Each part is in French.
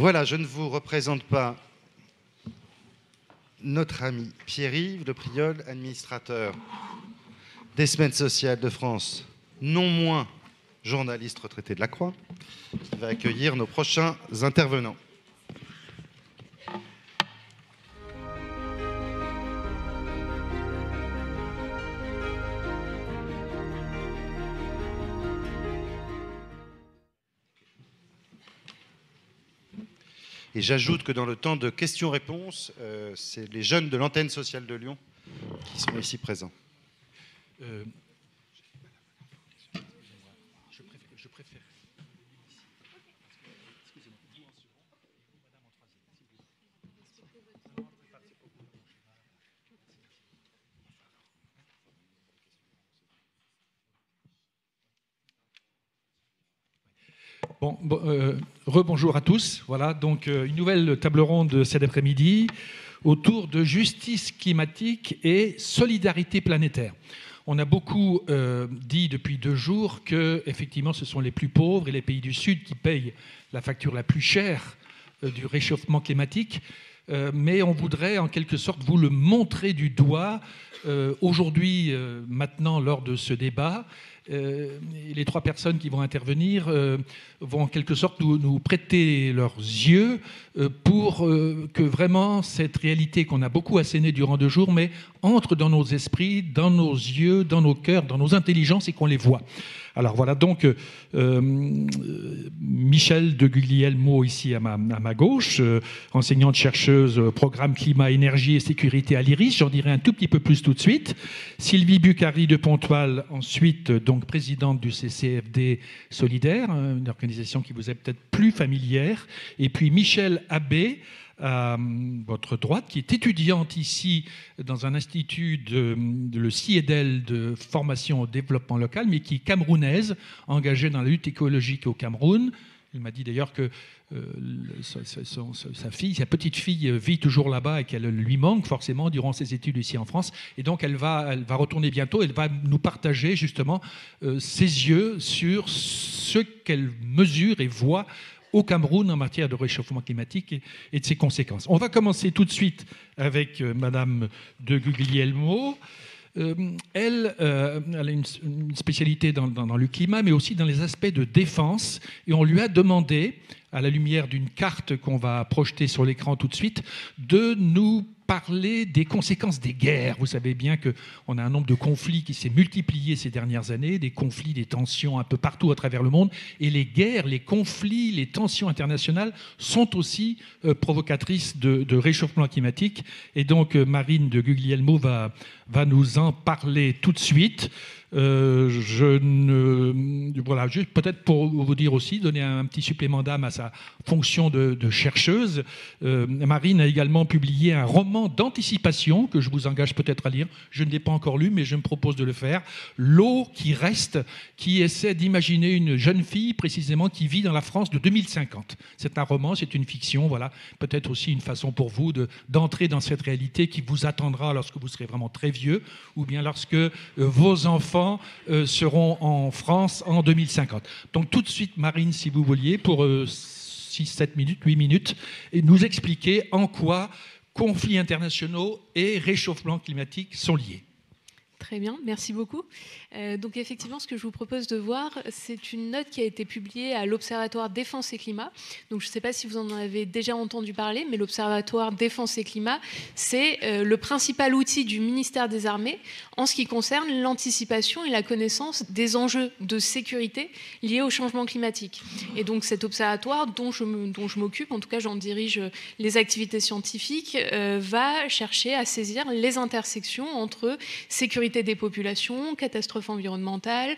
Voilà, je ne vous représente pas notre ami Pierre-Yves Le Priol, administrateur des Semaines sociales de France, non moins journaliste retraité de la Croix, qui va accueillir nos prochains intervenants. Et j'ajoute que dans le temps de questions-réponses, c'est les jeunes de l'antenne sociale de Lyon qui sont ici présents. Je préfère. Rebonjour à tous. Voilà, donc une nouvelle table ronde cet après-midi autour de justice climatique et solidarité planétaire. On a beaucoup dit depuis 2 jours que, effectivement, ce sont les plus pauvres et les pays du Sud qui payent la facture la plus chère du réchauffement climatique. Mais on voudrait en quelque sorte vous le montrer du doigt aujourd'hui, maintenant, lors de ce débat. Les 3 personnes qui vont intervenir vont en quelque sorte nous prêter leurs yeux pour que vraiment cette réalité qu'on a beaucoup assénée durant 2 jours, mais entre dans nos esprits, dans nos yeux, dans nos cœurs, dans nos intelligences et qu'on les voit. Alors voilà, donc Michel de Guglielmo ici à ma gauche, enseignante-chercheuse programme climat, énergie et sécurité à l'IRIS, j'en dirai un tout petit peu plus tout de suite. Sylvie Bucari de Pontoise, ensuite donc présidente du CCFD Solidaire, une organisation qui vous est peut-être plus familière, et puis Michel Abbé, à votre droite, qui est étudiante ici dans un institut le CIEDEL de formation au développement local, mais qui est camerounaise, engagée dans la lutte écologique au Cameroun. Il m'a dit d'ailleurs que sa petite fille vit toujours là-bas et qu'elle lui manque forcément durant ses études ici en France. Et donc elle va retourner bientôt. Elle va nous partager justement ses yeux sur ce qu'elle mesure et voit au Cameroun en matière de réchauffement climatique et de ses conséquences. On va commencer tout de suite avec Madame de Guglielmo. Elle a une spécialité dans le climat, mais aussi dans les aspects de défense. Et on lui a demandé, à la lumière d'une carte qu'on va projeter sur l'écran tout de suite, de nous parler des conséquences des guerres. Vous savez bien qu'on a un nombre de conflits qui s'est multiplié ces dernières années, des conflits, des tensions un peu partout à travers le monde. Et les guerres, les conflits, les tensions internationales sont aussi provocatrices de réchauffement climatique. Et donc Marine de Guglielmo va nous en parler tout de suite. Voilà, juste peut-être pour vous dire aussi, donner un petit supplément d'âme à sa fonction de chercheuse. Marine a également publié un roman d'anticipation que je vous engage peut-être à lire. Je ne l'ai pas encore lu, mais je me propose de le faire. L'eau qui reste, qui essaie d'imaginer une jeune fille précisément qui vit dans la France de 2050. C'est un roman, c'est une fiction. Voilà, peut-être aussi une façon pour vous d'entrer dans cette réalité qui vous attendra lorsque vous serez vraiment très vieux, ou bien lorsque vos enfants seront en France en 2050. Donc tout de suite, Marine, si vous vouliez, pour 6, 7 minutes, 8 minutes, et nous expliquer en quoi conflits internationaux et réchauffement climatique sont liés. Très bien, merci beaucoup. Donc effectivement, ce que je vous propose de voir, c'est une note qui a été publiée à l'Observatoire Défense et Climat. Donc je ne sais pas si vous en avez déjà entendu parler, mais l'Observatoire Défense et Climat, c'est le principal outil du ministère des Armées en ce qui concerne l'anticipation et la connaissance des enjeux de sécurité liés au changement climatique. Et donc cet observatoire dont je m'occupe, en tout cas j'en dirige les activités scientifiques, va chercher à saisir les intersections entre sécurité des populations, catastrophes environnementales,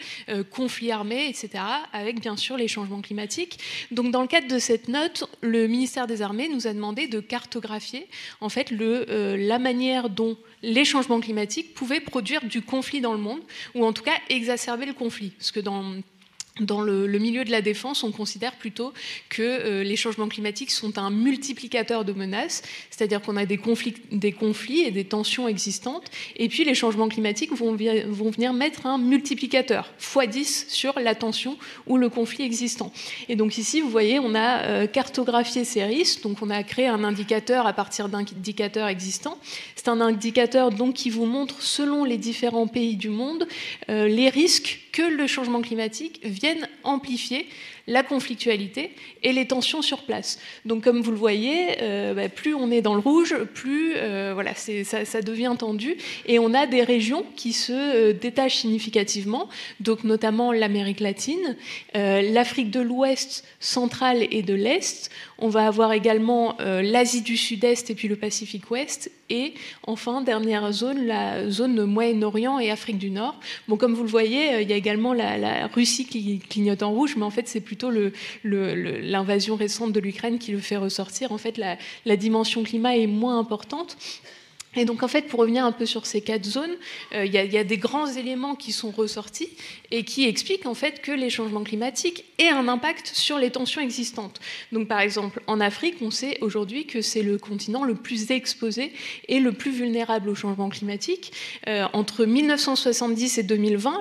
conflits armés, etc., avec bien sûr les changements climatiques. Donc dans le cadre de cette note, le ministère des Armées nous a demandé de cartographier en fait la manière dont les changements climatiques pouvaient produire du conflit dans le monde, ou en tout cas exacerber le conflit. Parce que dans Dans le milieu de la défense, on considère plutôt que les changements climatiques sont un multiplicateur de menaces, c'est-à-dire qu'on a des conflits et des tensions existantes, et puis les changements climatiques vont venir mettre un multiplicateur, x10 sur la tension ou le conflit existant. Et donc ici, vous voyez, on a cartographié ces risques, donc on a créé un indicateur à partir d'indicateurs existants. C'est un indicateur donc qui vous montre, selon les différents pays du monde, les risques que le changement climatique vienne amplifier la conflictualité et les tensions sur place. Donc comme vous le voyez, plus on est dans le rouge, plus voilà, ça devient tendu. Et on a des régions qui se détachent significativement, donc notamment l'Amérique latine, l'Afrique de l'Ouest, centrale et de l'Est. On va avoir également l'Asie du Sud-Est et puis le Pacifique Ouest. Et enfin, dernière zone, la zone Moyen-Orient et Afrique du Nord. Bon, comme vous le voyez, il y a également la Russie qui clignote en rouge, mais en fait, c'est plutôt l'invasion récente de l'Ukraine qui le fait ressortir. En fait, la dimension climat est moins importante. Et donc, en fait, pour revenir un peu sur ces 4 zones, il y a des grands éléments qui sont ressortis et qui expliquent en fait que les changements climatiques aient un impact sur les tensions existantes. Donc, par exemple, en Afrique, on sait aujourd'hui que c'est le continent le plus exposé et le plus vulnérable au changement climatique. Entre 1970 et 2020,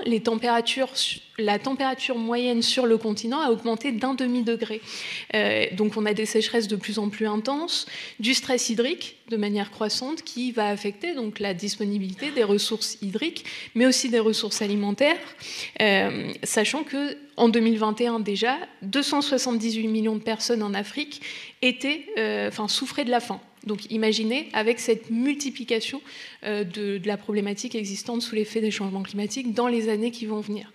la température moyenne sur le continent a augmenté d'1 demi-degré. Donc, on a des sécheresses de plus en plus intenses, du stress hydrique de manière croissante qui va affecter donc la disponibilité des ressources hydriques, mais aussi des ressources alimentaires, sachant que en 2021 déjà, 278 millions de personnes en Afrique souffraient de la faim. Donc imaginez, avec cette multiplication de la problématique existante sous l'effet des changements climatiques dans les années qui vont venir.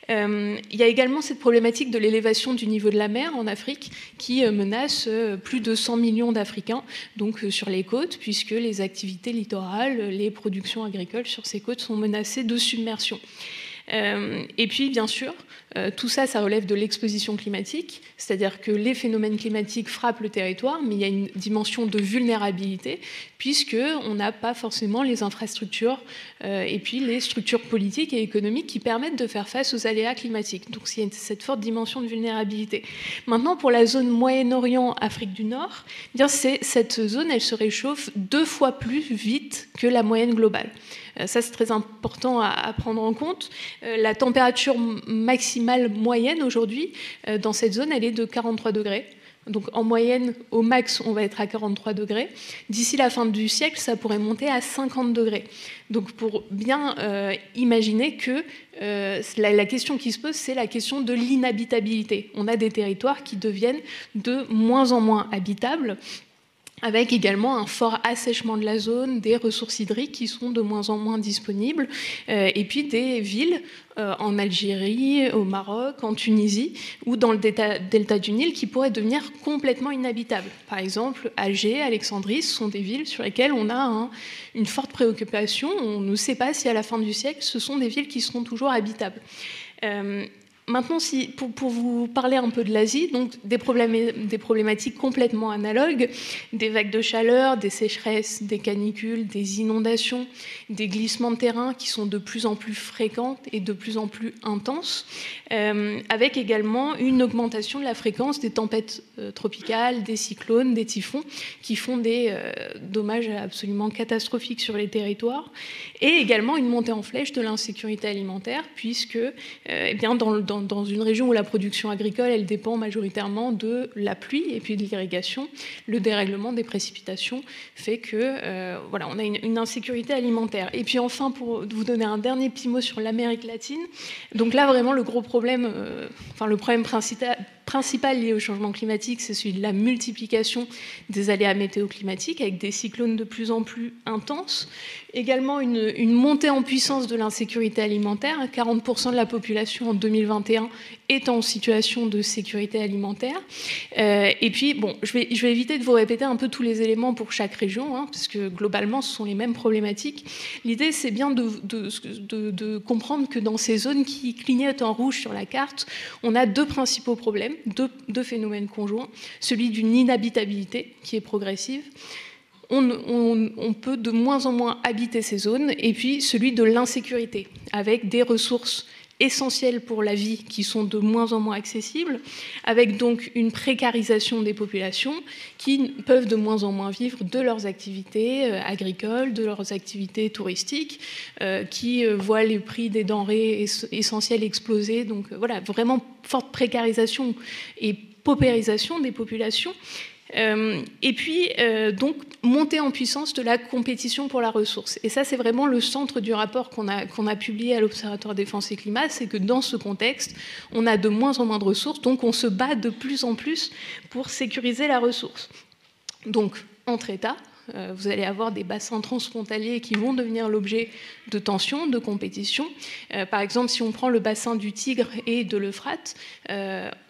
Il y a également cette problématique de l'élévation du niveau de la mer en Afrique qui menace plus de 100 millions d'Africains donc, sur les côtes, puisque les activités littorales, les productions agricoles sur ces côtes sont menacées de submersion. Et puis, bien sûr, tout ça, ça relève de l'exposition climatique, c'est-à-dire que les phénomènes climatiques frappent le territoire, mais il y a une dimension de vulnérabilité, puisqu'on n'a pas forcément les infrastructures et puis les structures politiques et économiques qui permettent de faire face aux aléas climatiques. Donc, il y a cette forte dimension de vulnérabilité. Maintenant, pour la zone Moyen-Orient, Afrique du Nord, eh bien, cette zone, elle se réchauffe 2 fois plus vite que la moyenne globale. Ça, c'est très important à prendre en compte. La température maximale moyenne aujourd'hui dans cette zone, elle est de 43 degrés. Donc en moyenne, au max, on va être à 43 degrés. D'ici la fin du siècle, ça pourrait monter à 50 degrés. Donc pour bien imaginer que la question qui se pose, c'est la question de l'inhabitabilité. On a des territoires qui deviennent de moins en moins habitables, avec également un fort assèchement de la zone, des ressources hydriques qui sont de moins en moins disponibles, et puis des villes en Algérie, au Maroc, en Tunisie, ou dans le delta du Nil qui pourraient devenir complètement inhabitables. Par exemple, Alger, Alexandrie, ce sont des villes sur lesquelles on a une forte préoccupation. On ne sait pas si à la fin du siècle, ce sont des villes qui seront toujours habitables. Maintenant, pour vous parler un peu de l'Asie, donc des problématiques complètement analogues, des vagues de chaleur, des sécheresses, des canicules, des inondations, des glissements de terrain qui sont de plus en plus fréquents et de plus en plus intenses, avec également une augmentation de la fréquence des tempêtes tropicales, des cyclones, des typhons, qui font des dommages absolument catastrophiques sur les territoires, et également une montée en flèche de l'insécurité alimentaire, puisque bien, dans une région où la production agricole, elle dépend majoritairement de la pluie et puis de l'irrigation, le dérèglement des précipitations fait que voilà, on a une insécurité alimentaire. Et puis enfin, pour vous donner un dernier petit mot sur l'Amérique latine, donc là vraiment le gros problème, le problème principal lié au changement climatique, c'est celui de la multiplication des aléas météo-climatiques avec des cyclones de plus en plus intenses. Également une montée en puissance de l'insécurité alimentaire. 40% de la population en 2021 est en situation de sécurité alimentaire. Et puis, bon, je vais éviter de vous répéter un peu tous les éléments pour chaque région, parce que globalement, ce sont les mêmes problématiques. L'idée, c'est bien de comprendre que dans ces zones qui clignotent en rouge sur la carte, on a 2 principaux problèmes, deux phénomènes conjoints. Celui d'une inhabitabilité qui est progressive. On peut de moins en moins habiter ces zones, et puis celui de l'insécurité, avec des ressources essentiels pour la vie qui sont de moins en moins accessibles, avec donc une précarisation des populations qui peuvent de moins en moins vivre de leurs activités agricoles, de leurs activités touristiques, qui voient les prix des denrées essentielles exploser. Donc voilà, vraiment forte précarisation et paupérisation des populations. Et puis, donc, montée en puissance de la compétition pour la ressource. Et ça, c'est vraiment le centre du rapport qu'on a publié à l'Observatoire Défense et Climat, c'est que dans ce contexte, on a de moins en moins de ressources, donc on se bat de plus en plus pour sécuriser la ressource. Donc, entre États, vous allez avoir des bassins transfrontaliers qui vont devenir l'objet de tensions, de compétition. Par exemple, si on prend le bassin du Tigre et de l'Euphrate,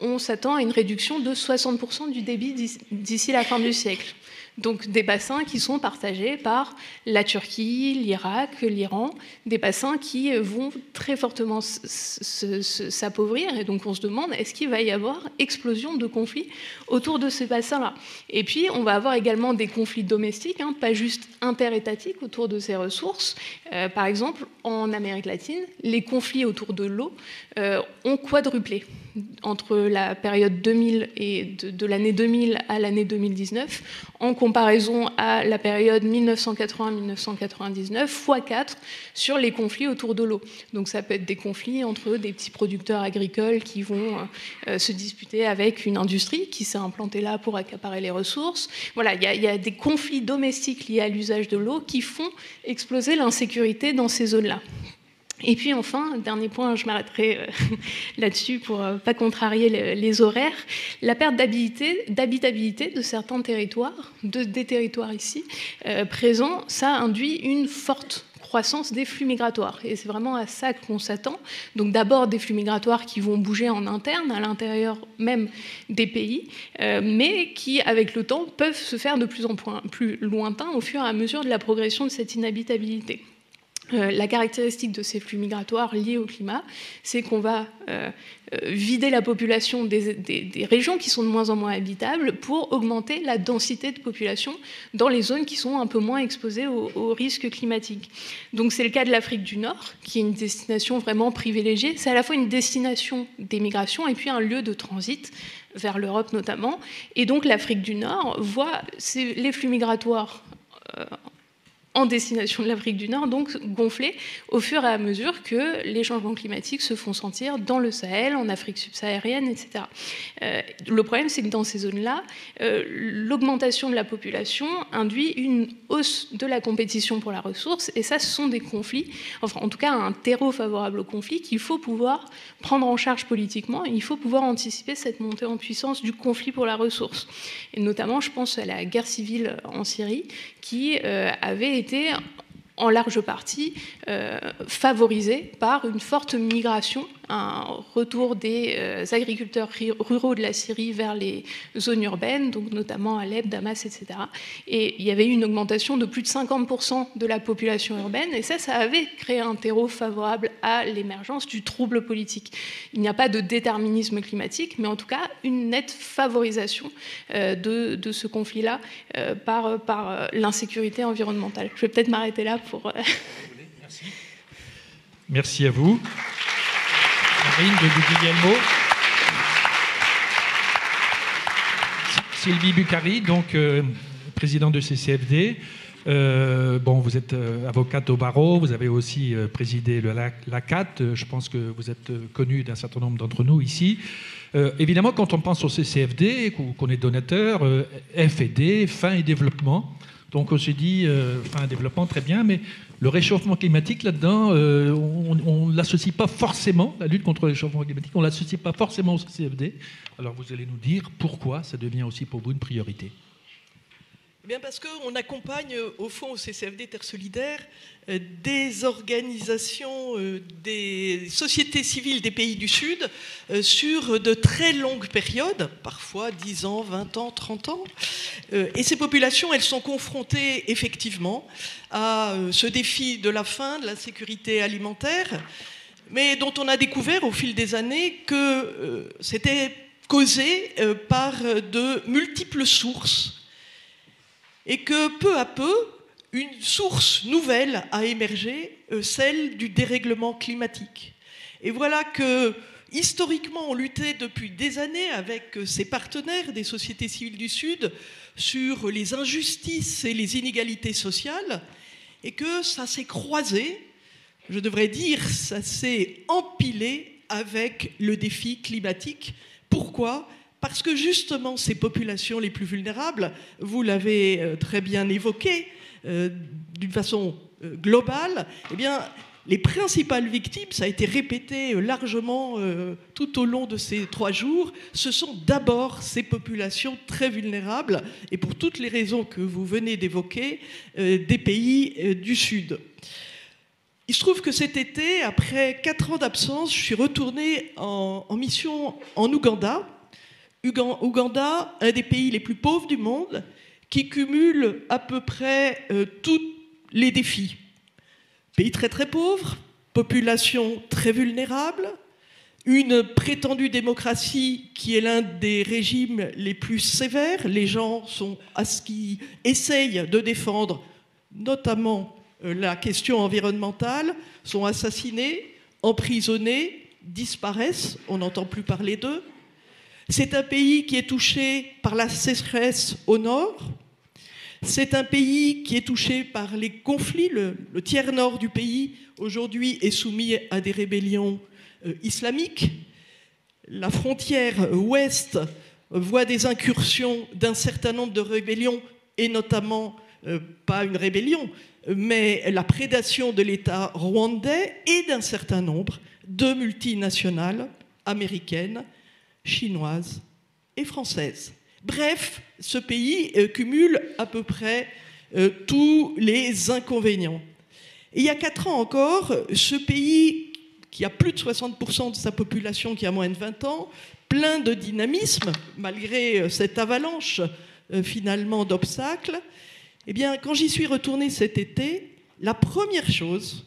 on s'attend à une réduction de 60% du débit d'ici la fin du siècle. Donc des bassins qui sont partagés par la Turquie, l'Irak, l'Iran, des bassins qui vont très fortement s'appauvrir. Et donc on se demande, est-ce qu'il va y avoir explosion de conflits autour de ces bassins-là? Et puis on va avoir également des conflits domestiques, pas juste interétatiques autour de ces ressources. Par exemple, en Amérique latine, les conflits autour de l'eau ont quadruplé entre la période 2000 et de l'année 2000 à l'année 2019, en comparaison à la période 1980-1999, x4 sur les conflits autour de l'eau. Donc ça peut être des conflits entre des petits producteurs agricoles qui vont se disputer avec une industrie qui s'est implantée là pour accaparer les ressources. Voilà, il y a des conflits domestiques liés à l'usage de l'eau qui font exploser l'insécurité dans ces zones-là. Et puis enfin, dernier point, je m'arrêterai là-dessus pour ne pas contrarier les horaires, la perte d'habitabilité de certains territoires, des territoires ici présents, ça induit une forte croissance des flux migratoires. Et c'est vraiment à ça qu'on s'attend. Donc d'abord des flux migratoires qui vont bouger en interne, à l'intérieur même des pays, mais qui, avec le temps, peuvent se faire de plus en plus lointains au fur et à mesure de la progression de cette inhabitabilité. La caractéristique de ces flux migratoires liés au climat, c'est qu'on va vider la population des régions qui sont de moins en moins habitables pour augmenter la densité de population dans les zones qui sont un peu moins exposées aux risques climatiques. Donc c'est le cas de l'Afrique du Nord, qui est une destination vraiment privilégiée. C'est à la fois une destination des migrations et puis un lieu de transit vers l'Europe notamment. Et donc l'Afrique du Nord voit les flux migratoires en destination de l'Afrique du Nord, donc gonflé au fur et à mesure que les changements climatiques se font sentir dans le Sahel, en Afrique subsaharienne, etc. Le problème, c'est que dans ces zones-là, l'augmentation de la population induit une hausse de la compétition pour la ressource, et ça, ce sont des conflits, enfin, en tout cas, un terreau favorable au conflit qu'il faut pouvoir prendre en charge politiquement, et il faut pouvoir anticiper cette montée en puissance du conflit pour la ressource. Et notamment, je pense à la guerre civile en Syrie, qui avait été en large partie favorisée par une forte migration, un retour des agriculteurs ruraux de la Syrie vers les zones urbaines, donc notamment Alep, Damas, etc. Et il y avait eu une augmentation de plus de 50% de la population urbaine, et ça avait créé un terreau favorable à l'émergence du trouble politique. Il n'y a pas de déterminisme climatique, mais en tout cas une nette favorisation de ce conflit-là par l'insécurité environnementale. Je vais peut-être m'arrêter là pour... Merci. Merci à vous. Marine de Guglielmo. Sylvie Bucari, donc présidente de CCFD. Vous êtes avocate au barreau, vous avez aussi présidé le LACAT. Je pense que vous êtes connue d'un certain nombre d'entre nous ici. Évidemment, quand on pense au CCFD, qu'on est donateur, F&D, fin et développement. Donc on se dit, fin et développement, très bien, mais le réchauffement climatique, là-dedans, on ne l'associe pas forcément, la lutte contre le réchauffement climatique, on ne l'associe pas forcément au CCFD. Alors vous allez nous dire pourquoi ça devient aussi pour vous une priorité. Bien parce qu'on accompagne au fond au CCFD Terre Solidaire des organisations, des sociétés civiles des pays du Sud sur de très longues périodes, parfois 10 ans, 20 ans, 30 ans. Et ces populations, elles sont confrontées effectivement à ce défi de la faim, de la sécurité alimentaire, mais dont on a découvert au fil des années que c'était causé par de multiples sources. Et que peu à peu, une source nouvelle a émergé, celle du dérèglement climatique. Et voilà que, historiquement, on luttait depuis des années avec ses partenaires des sociétés civiles du Sud sur les injustices et les inégalités sociales, et que ça s'est croisé, je devrais dire, ça s'est empilé avec le défi climatique. Pourquoi ? Parce que justement, ces populations les plus vulnérables, vous l'avez très bien évoqué, d'une façon globale, eh bien, les principales victimes, ça a été répété largement tout au long de ces 3 jours, ce sont d'abord ces populations très vulnérables, et pour toutes les raisons que vous venez d'évoquer, des pays du Sud. Il se trouve que cet été, après 4 ans d'absence, je suis retournée en mission en Ouganda. Ouganda, un des pays les plus pauvres du monde, qui cumule à peu près tous les défis. Pays très très pauvre, population très vulnérable, une prétendue démocratie qui est l'un des régimes les plus sévères. Les gens sont à ce qu'ils essayent de défendre, notamment la question environnementale, sont assassinés, emprisonnés, disparaissent, on n'entend plus parler d'eux. C'est un pays qui est touché par la sécheresse au nord. C'est un pays qui est touché par les conflits. Le tiers nord du pays, aujourd'hui, est soumis à des rébellions islamiques. La frontière ouest voit des incursions d'un certain nombre de rébellions, et notamment, pas une rébellion, mais la prédation de l'État rwandais et d'un certain nombre de multinationales américaines, chinoises et françaises. Bref, ce pays cumule à peu près tous les inconvénients. Et il y a 4 ans encore, ce pays, qui a plus de 60% de sa population qui a moins de 20 ans, plein de dynamisme, malgré cette avalanche finalement d'obstacles, eh bien, quand j'y suis retournée cet été, la première chose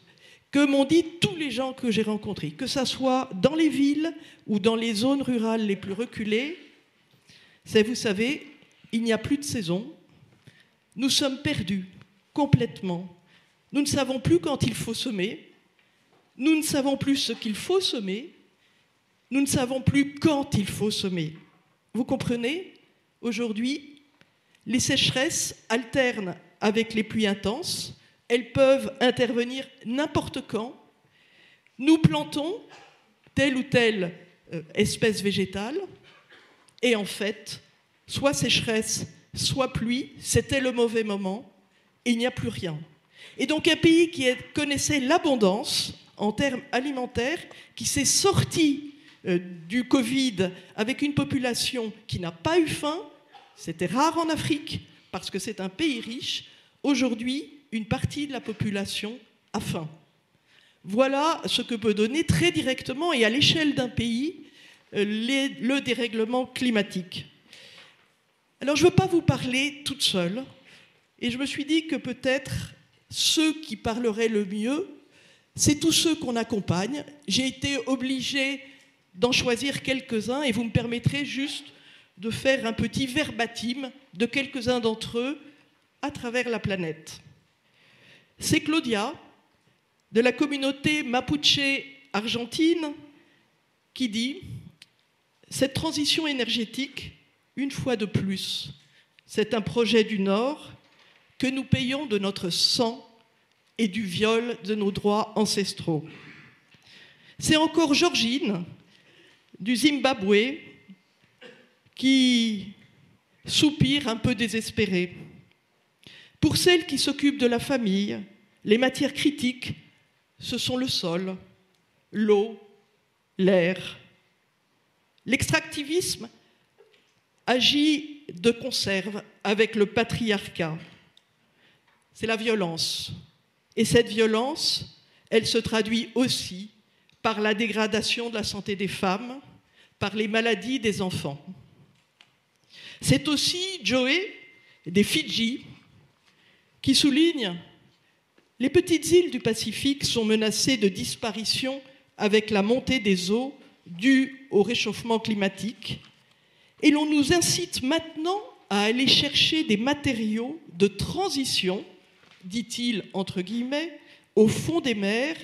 que m'ont dit tous les gens que j'ai rencontrés, que ça soit dans les villes ou dans les zones rurales les plus reculées, c'est, vous savez, il n'y a plus de saison, nous sommes perdus complètement, nous ne savons plus quand il faut semer, nous ne savons plus ce qu'il faut semer, nous ne savons plus quand il faut semer. Vous comprenez ? Aujourd'hui, les sécheresses alternent avec les pluies intenses, elles peuvent intervenir n'importe quand. Nous plantons telle ou telle espèce végétale, et en fait, soit sécheresse, soit pluie, c'était le mauvais moment, et il n'y a plus rien. Et donc un pays qui connaissait l'abondance en termes alimentaires, qui s'est sorti du Covid avec une population qui n'a pas eu faim, c'était rare en Afrique, parce que c'est un pays riche, aujourd'hui, une partie de la population a faim. Voilà ce que peut donner très directement et à l'échelle d'un pays le dérèglement climatique. Alors je ne veux pas vous parler toute seule, et je me suis dit que peut-être ceux qui parleraient le mieux, c'est tous ceux qu'on accompagne. J'ai été obligée d'en choisir quelques-uns, et vous me permettrez juste de faire un petit verbatim de quelques-uns d'entre eux à travers la planète. C'est Claudia, de la communauté Mapuche argentine, qui dit « Cette transition énergétique, une fois de plus, c'est un projet du Nord que nous payons de notre sang et du viol de nos droits ancestraux. » C'est encore Georgine, du Zimbabwe, qui soupire un peu désespérée. Pour celles qui s'occupent de la famille, les matières critiques, ce sont le sol, l'eau, l'air. L'extractivisme agit de conserve avec le patriarcat. C'est la violence. Et cette violence, elle se traduit aussi par la dégradation de la santé des femmes, par les maladies des enfants. C'est aussi Joey, des Fidji, qui souligne « Les petites îles du Pacifique sont menacées de disparition avec la montée des eaux due au réchauffement climatique, et l'on nous incite maintenant à aller chercher des matériaux de transition, dit-il entre guillemets, au fond des mers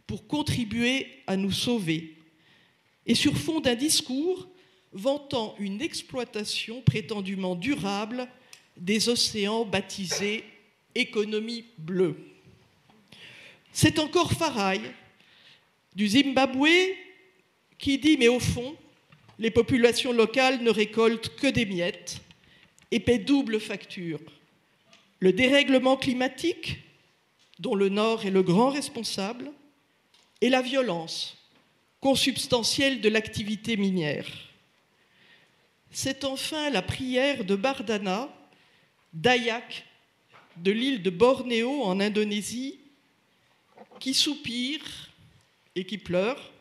pour contribuer à nous sauver, et sur fond d'un discours vantant une exploitation prétendument durable des océans baptisés économie bleue. C'est encore Farai, du Zimbabwe, qui dit « mais au fond, les populations locales ne récoltent que des miettes et paient double facture. Le dérèglement climatique, dont le Nord est le grand responsable, et la violence, consubstantielle de l'activité minière. C'est enfin la prière de Bardana, Dayak, de l'île de Bornéo en Indonésie, qui soupire et qui pleure.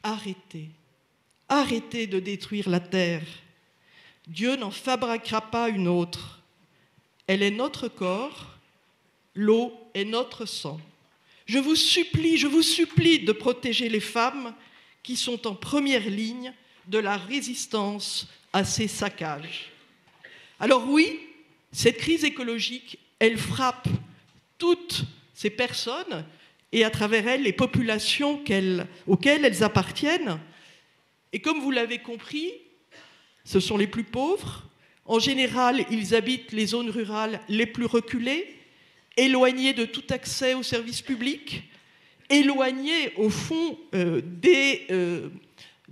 Arrêtez, arrêtez de détruire la terre. Dieu n'en fabriquera pas une autre. Elle est notre corps, l'eau est notre sang. Je vous supplie de protéger les femmes qui sont en première ligne de la résistance à ces saccages. Alors oui, cette crise écologique, elle frappe toutes ces personnes et à travers elles les populations auxquelles elles appartiennent. Et comme vous l'avez compris, ce sont les plus pauvres. En général, ils habitent les zones rurales les plus reculées, éloignés de tout accès aux services publics, éloignés au fond de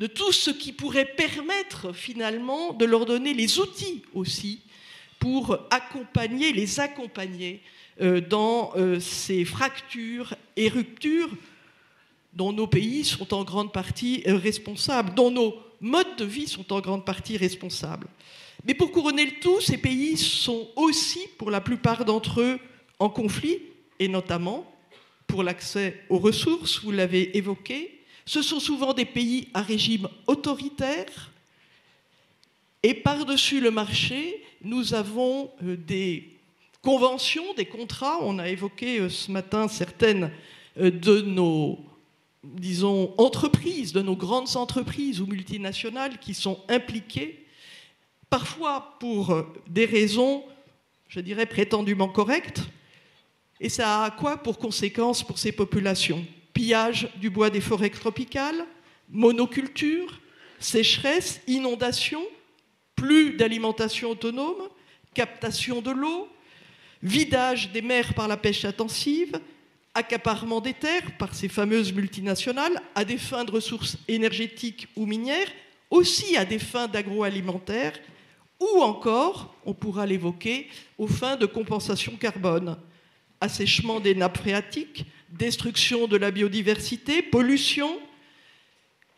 tout ce qui pourrait permettre finalement de leur donner les outils aussi pour les accompagner dans ces fractures et ruptures dont nos pays sont en grande partie responsables, dont nos modes de vie sont en grande partie responsables. Mais pour couronner le tout, ces pays sont aussi, pour la plupart d'entre eux, en conflit, et notamment pour l'accès aux ressources, vous l'avez évoqué. Ce sont souvent des pays à régime autoritaire, et par-dessus le marché, nous avons des conventions, des contrats. On a évoqué ce matin certaines de nos, disons, entreprises, de nos grandes entreprises ou multinationales qui sont impliquées, parfois pour des raisons, je dirais, prétendument correctes. Et ça a quoi pour conséquence pour ces populations? Pillage du bois des forêts tropicales, monoculture, sécheresse, inondation, plus d'alimentation autonome, captation de l'eau, vidage des mers par la pêche intensive, accaparement des terres par ces fameuses multinationales à des fins de ressources énergétiques ou minières, aussi à des fins d'agroalimentaire, ou encore, on pourra l'évoquer, aux fins de compensation carbone. Assèchement des nappes phréatiques, destruction de la biodiversité, pollution.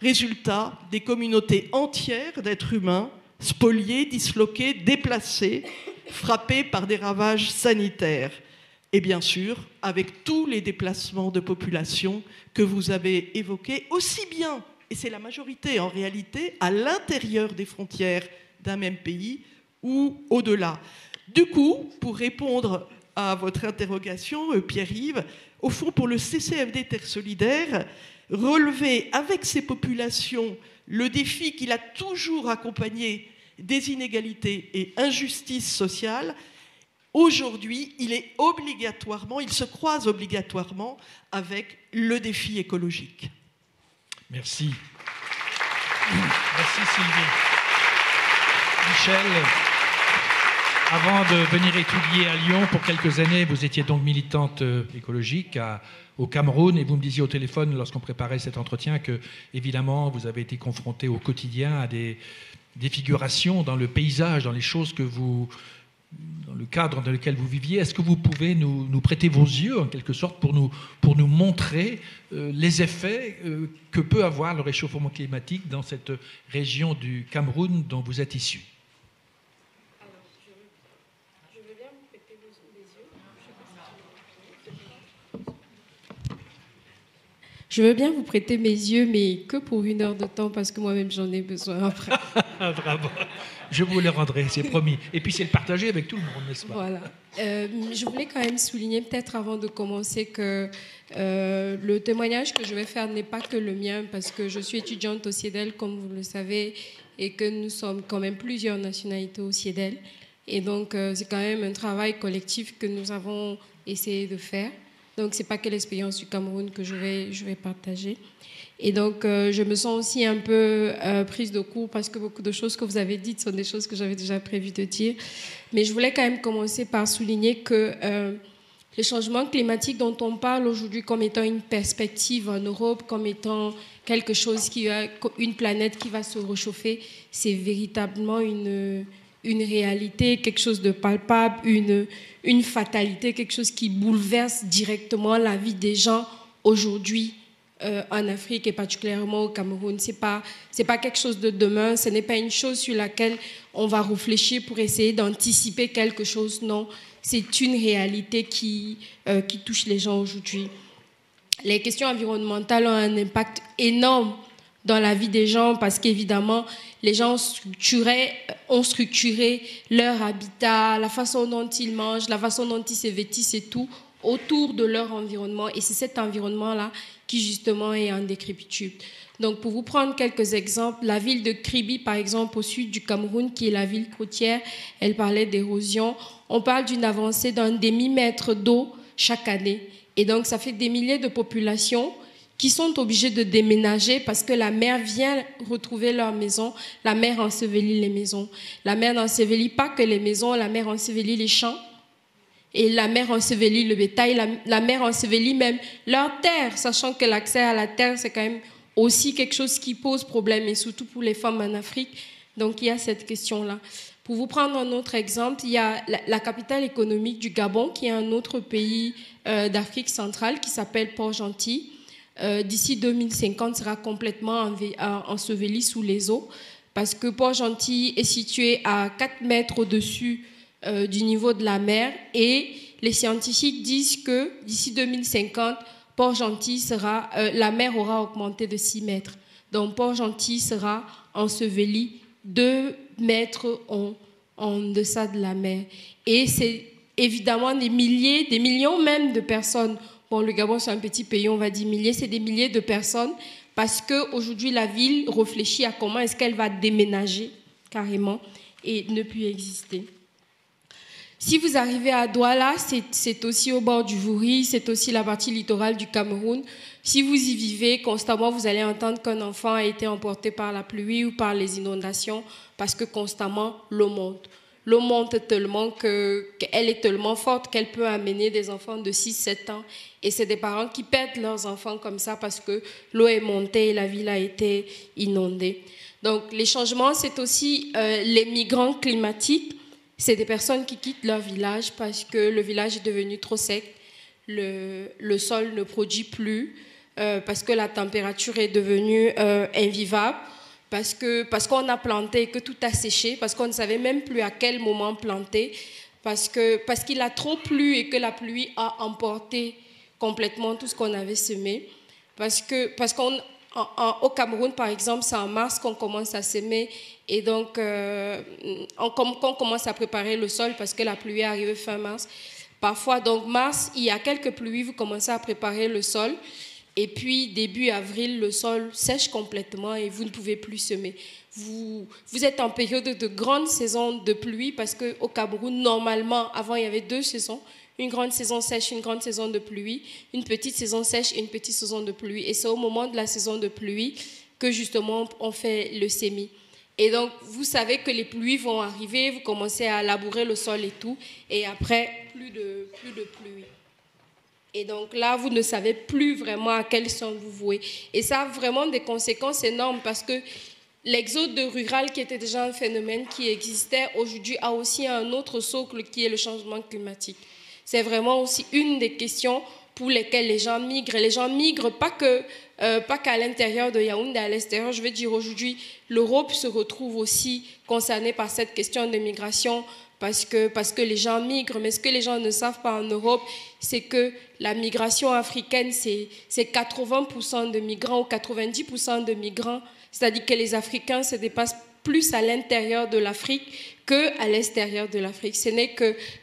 Résultat, des communautés entières d'êtres humains spoliés, disloqués, déplacés, frappés par des ravages sanitaires. Et bien sûr, avec tous les déplacements de population que vous avez évoqués, aussi bien, et c'est la majorité en réalité, à l'intérieur des frontières d'un même pays ou au-delà. Du coup, pour répondre à votre interrogation, Pierre-Yves, au fond, pour le CCFD Terre Solidaire, relever avec ces populations le défi qu'il a toujours accompagné des inégalités et injustices sociales, aujourd'hui, il se croise obligatoirement avec le défi écologique. Merci. Merci Sylvie. Michel, avant de venir étudier à Lyon, pour quelques années, vous étiez donc militante écologique au Cameroun, et vous me disiez au téléphone, lorsqu'on préparait cet entretien, que, évidemment, vous avez été confrontée au quotidien à des défigurations dans le paysage, dans les choses dans le cadre dans lequel vous viviez. Est-ce que vous pouvez nous prêter vos yeux, en quelque sorte, pour nous montrer les effets que peut avoir le réchauffement climatique dans cette région du Cameroun dont vous êtes issu? Je veux bien vous prêter mes yeux, mais que pour 1 heure de temps, parce que moi-même, j'en ai besoin après. Bravo. Je vous les rendrai, c'est promis. Et puis, c'est le partager avec tout le monde, n'est-ce pas? Voilà. Je voulais quand même souligner, peut-être avant de commencer, que le témoignage que je vais faire n'est pas que le mien, parce que je suis étudiante au CIEDEL, comme vous le savez, et que nous sommes quand même plusieurs nationalités au CIEDEL. Et donc, c'est quand même un travail collectif que nous avons essayé de faire. Donc, ce n'est pas que l'expérience du Cameroun que je vais partager. Et donc, je me sens aussi un peu prise de court parce que beaucoup de choses que vous avez dites sont des choses que j'avais déjà prévu de dire. Mais je voulais quand même commencer par souligner que le changement climatique dont on parle aujourd'hui comme étant une perspective en Europe, comme étant quelque chose une planète qui va se réchauffer, c'est véritablement une réalité, quelque chose de palpable, une fatalité, quelque chose qui bouleverse directement la vie des gens aujourd'hui en Afrique et particulièrement au Cameroun. C'est pas quelque chose de demain, ce n'est pas une chose sur laquelle on va réfléchir pour essayer d'anticiper quelque chose, non. C'est une réalité qui touche les gens aujourd'hui. Les questions environnementales ont un impact énorme dans la vie des gens parce qu'évidemment, les gens ont structuré leur habitat, la façon dont ils mangent, la façon dont ils se vêtissent et tout autour de leur environnement. Et c'est cet environnement-là qui, justement, est en décrépitude. Donc, pour vous prendre quelques exemples, la ville de Kribi, par exemple, au sud du Cameroun, qui est la ville côtière, elle parlait d'érosion. On parle d'une avancée d'un demi-mètre d'eau chaque année. Et donc, ça fait des milliers de populations qui sont obligées de déménager parce que la mer vient retrouver leur maison. La mer ensevelit les maisons. La mer n'ensevelit pas que les maisons, la mer ensevelit les champs. Et la mer ensevelit le bétail. La mer ensevelit même leur terre, sachant que l'accès à la terre, c'est quand même aussi quelque chose qui pose problème, et surtout pour les femmes en Afrique. Donc, il y a cette question-là. Pour vous prendre un autre exemple, il y a la capitale économique du Gabon, qui est un autre pays d'Afrique centrale, qui s'appelle Port-Gentil. D'ici 2050, sera complètement enseveli sous les eaux, parce que Port-Gentil est situé à 4 mètres au-dessus du niveau de la mer, et les scientifiques disent que d'ici 2050, Port-Gentil la mer aura augmenté de 6 mètres. Donc Port-Gentil sera enseveli 2 mètres en deçà de la mer. Et c'est évidemment des millions même de personnes. Bon, le Gabon, c'est un petit pays, on va dire milliers, c'est des milliers de personnes, parce qu'aujourd'hui, la ville réfléchit à comment est-ce qu'elle va déménager carrément et ne plus exister. Si vous arrivez à Douala, c'est aussi au bord du Vouri, c'est aussi la partie littorale du Cameroun. Si vous y vivez constamment, vous allez entendre qu'un enfant a été emporté par la pluie ou par les inondations parce que constamment, l'eau monte. L'eau monte tellement qu'elle est tellement forte qu'elle peut amener des enfants de 6-7 ans. Et c'est des parents qui perdent leurs enfants comme ça parce que l'eau est montée et la ville a été inondée. Donc, les changements, c'est aussi les migrants climatiques. C'est des personnes qui quittent leur village parce que le village est devenu trop sec, le sol ne produit plus, parce que la température est devenue invivable, parce qu'on a planté et que tout a séché, parce qu'on ne savait même plus à quel moment planter, parce qu'il a trop plu et que la pluie a emporté complètement tout ce qu'on avait semé, au Cameroun, par exemple, c'est en mars qu'on commence à semer et donc qu'on commence à préparer le sol parce que la pluie est arrivée fin mars. Parfois, donc mars, il y a quelques pluies, vous commencez à préparer le sol et puis début avril, le sol sèche complètement et vous ne pouvez plus semer. Vous êtes en période de grande saison de pluie parce qu'au Cameroun, normalement, avant, il y avait 2 saisons. Une grande saison sèche, une grande saison de pluie, une petite saison sèche et une petite saison de pluie. Et c'est au moment de la saison de pluie que justement on fait le semis. Et donc vous savez que les pluies vont arriver, vous commencez à labourer le sol et tout, et après plus de pluie. Et donc là, vous ne savez plus vraiment à quel sens vous vouez. Et ça a vraiment des conséquences énormes parce que l'exode rural, qui était déjà un phénomène qui existait, aujourd'hui a aussi un autre socle qui est le changement climatique. C'est vraiment aussi une des questions pour lesquelles les gens migrent. Et les gens migrent pas qu'à l'intérieur de Yaoundé, à l'extérieur. Je veux dire, aujourd'hui, l'Europe se retrouve aussi concernée par cette question de migration parce que les gens migrent. Mais ce que les gens ne savent pas en Europe, c'est que la migration africaine, c'est 80% de migrants ou 90% de migrants. C'est-à-dire que les Africains se dépassent plus à l'intérieur de l'Afrique qu'à l'extérieur de l'Afrique. Ce n'est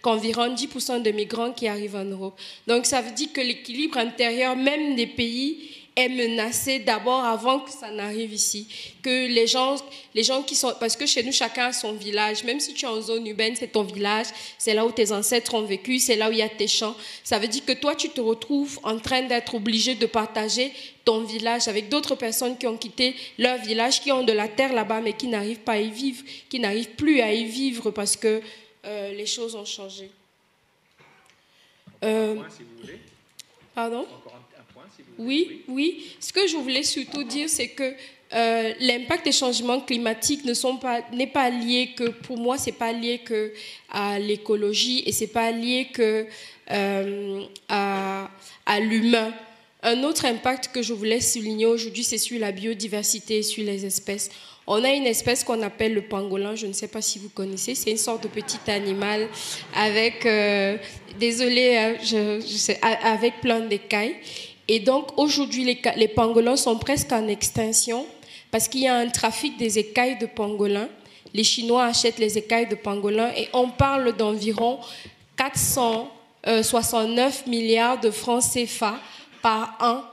qu'environ 10% de migrants qui arrivent en Europe. Donc ça veut dire que l'équilibre intérieur même des pays est menacée d'abord avant que ça n'arrive ici. Que les gens qui sont... Parce que chez nous, chacun a son village. Même si tu es en zone urbaine, c'est ton village, c'est là où tes ancêtres ont vécu, c'est là où il y a tes champs. Ça veut dire que toi, tu te retrouves en train d'être obligé de partager ton village avec d'autres personnes qui ont quitté leur village, qui ont de la terre là-bas, mais qui n'arrivent pas à y vivre, qui n'arrivent plus à y vivre parce que les choses ont changé. Un point, si vous voulez. Pardon ? Encore un point, si vous voulez. Oui. Ce que je voulais surtout dire, c'est que l'impact des changements climatiques n'est pas lié que, pour moi, c'est pas lié que à l'écologie et c'est pas lié que à l'humain. Un autre impact que je voulais souligner aujourd'hui, c'est sur la biodiversité, sur les espèces. On a une espèce qu'on appelle le pangolin, je ne sais pas si vous connaissez, c'est une sorte de petit animal avec, avec plein d'écailles. Et donc aujourd'hui, les pangolins sont presque en extinction parce qu'il y a un trafic des écailles de pangolins. Les Chinois achètent les écailles de pangolins et on parle d'environ 469 milliards de francs CFA par an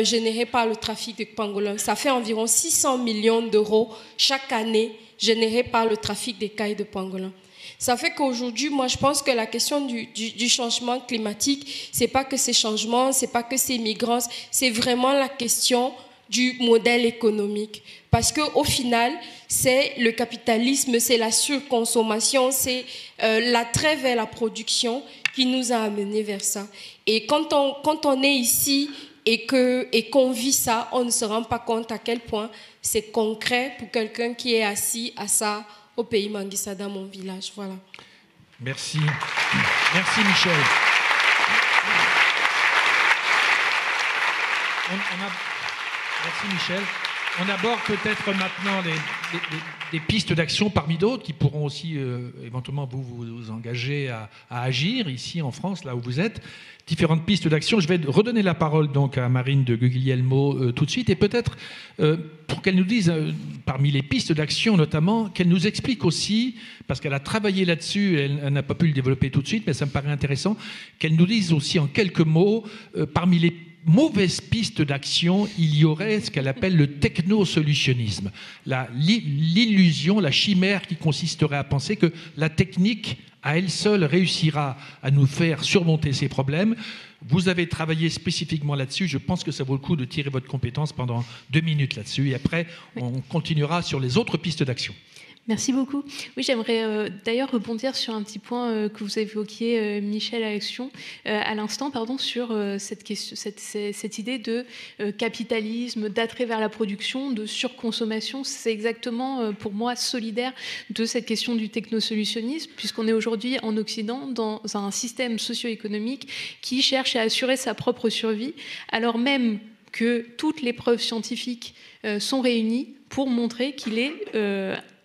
générés par le trafic de pangolins. Ça fait environ 600 millions d'euros chaque année générés par le trafic d'écailles de pangolins. Ça fait qu'aujourd'hui, moi, je pense que la question du changement climatique, c'est pas que ces changements, c'est pas que ces migrants, c'est vraiment la question du modèle économique. Parce qu'au final, c'est le capitalisme, c'est la surconsommation, c'est l'attrait vers la production qui nous a amenés vers ça. Et quand on est ici et qu'on vit ça, on ne se rend pas compte à quel point c'est concret pour quelqu'un qui est assis à ça au pays Manguissa, dans mon village. Voilà. Merci. Merci, Michel. Merci, Michel. On aborde peut-être maintenant des pistes d'action parmi d'autres qui pourront aussi éventuellement vous engager à agir ici en France, là où vous êtes. Différentes pistes d'action. Je vais redonner la parole donc à Marine de Guglielmo tout de suite et peut-être pour qu'elle nous dise, parmi les pistes d'action notamment, qu'elle nous explique aussi, parce qu'elle a travaillé là-dessus, elle n'a pas pu le développer tout de suite, mais ça me paraît intéressant, qu'elle nous dise aussi en quelques mots, parmi les mauvaises pistes d'action, il y aurait ce qu'elle appelle le technosolutionnisme, l'illusion, la chimère qui consisterait à penser que la technique à elle seule réussira à nous faire surmonter ces problèmes. Vous avez travaillé spécifiquement là-dessus. Je pense que ça vaut le coup de tirer votre compétence pendant 2 minutes là-dessus. Et après, on continuera sur les autres pistes d'action. Merci beaucoup. Oui, j'aimerais d'ailleurs rebondir sur un petit point que vous évoquiez, Michel, à l'instant, sur cette idée de capitalisme, d'attrait vers la production, de surconsommation. C'est exactement, pour moi, solidaire de cette question du technosolutionnisme, puisqu'on est aujourd'hui en Occident dans un système socio-économique qui cherche à assurer sa propre survie, alors même que toutes les preuves scientifiques sont réunies pour montrer qu'il est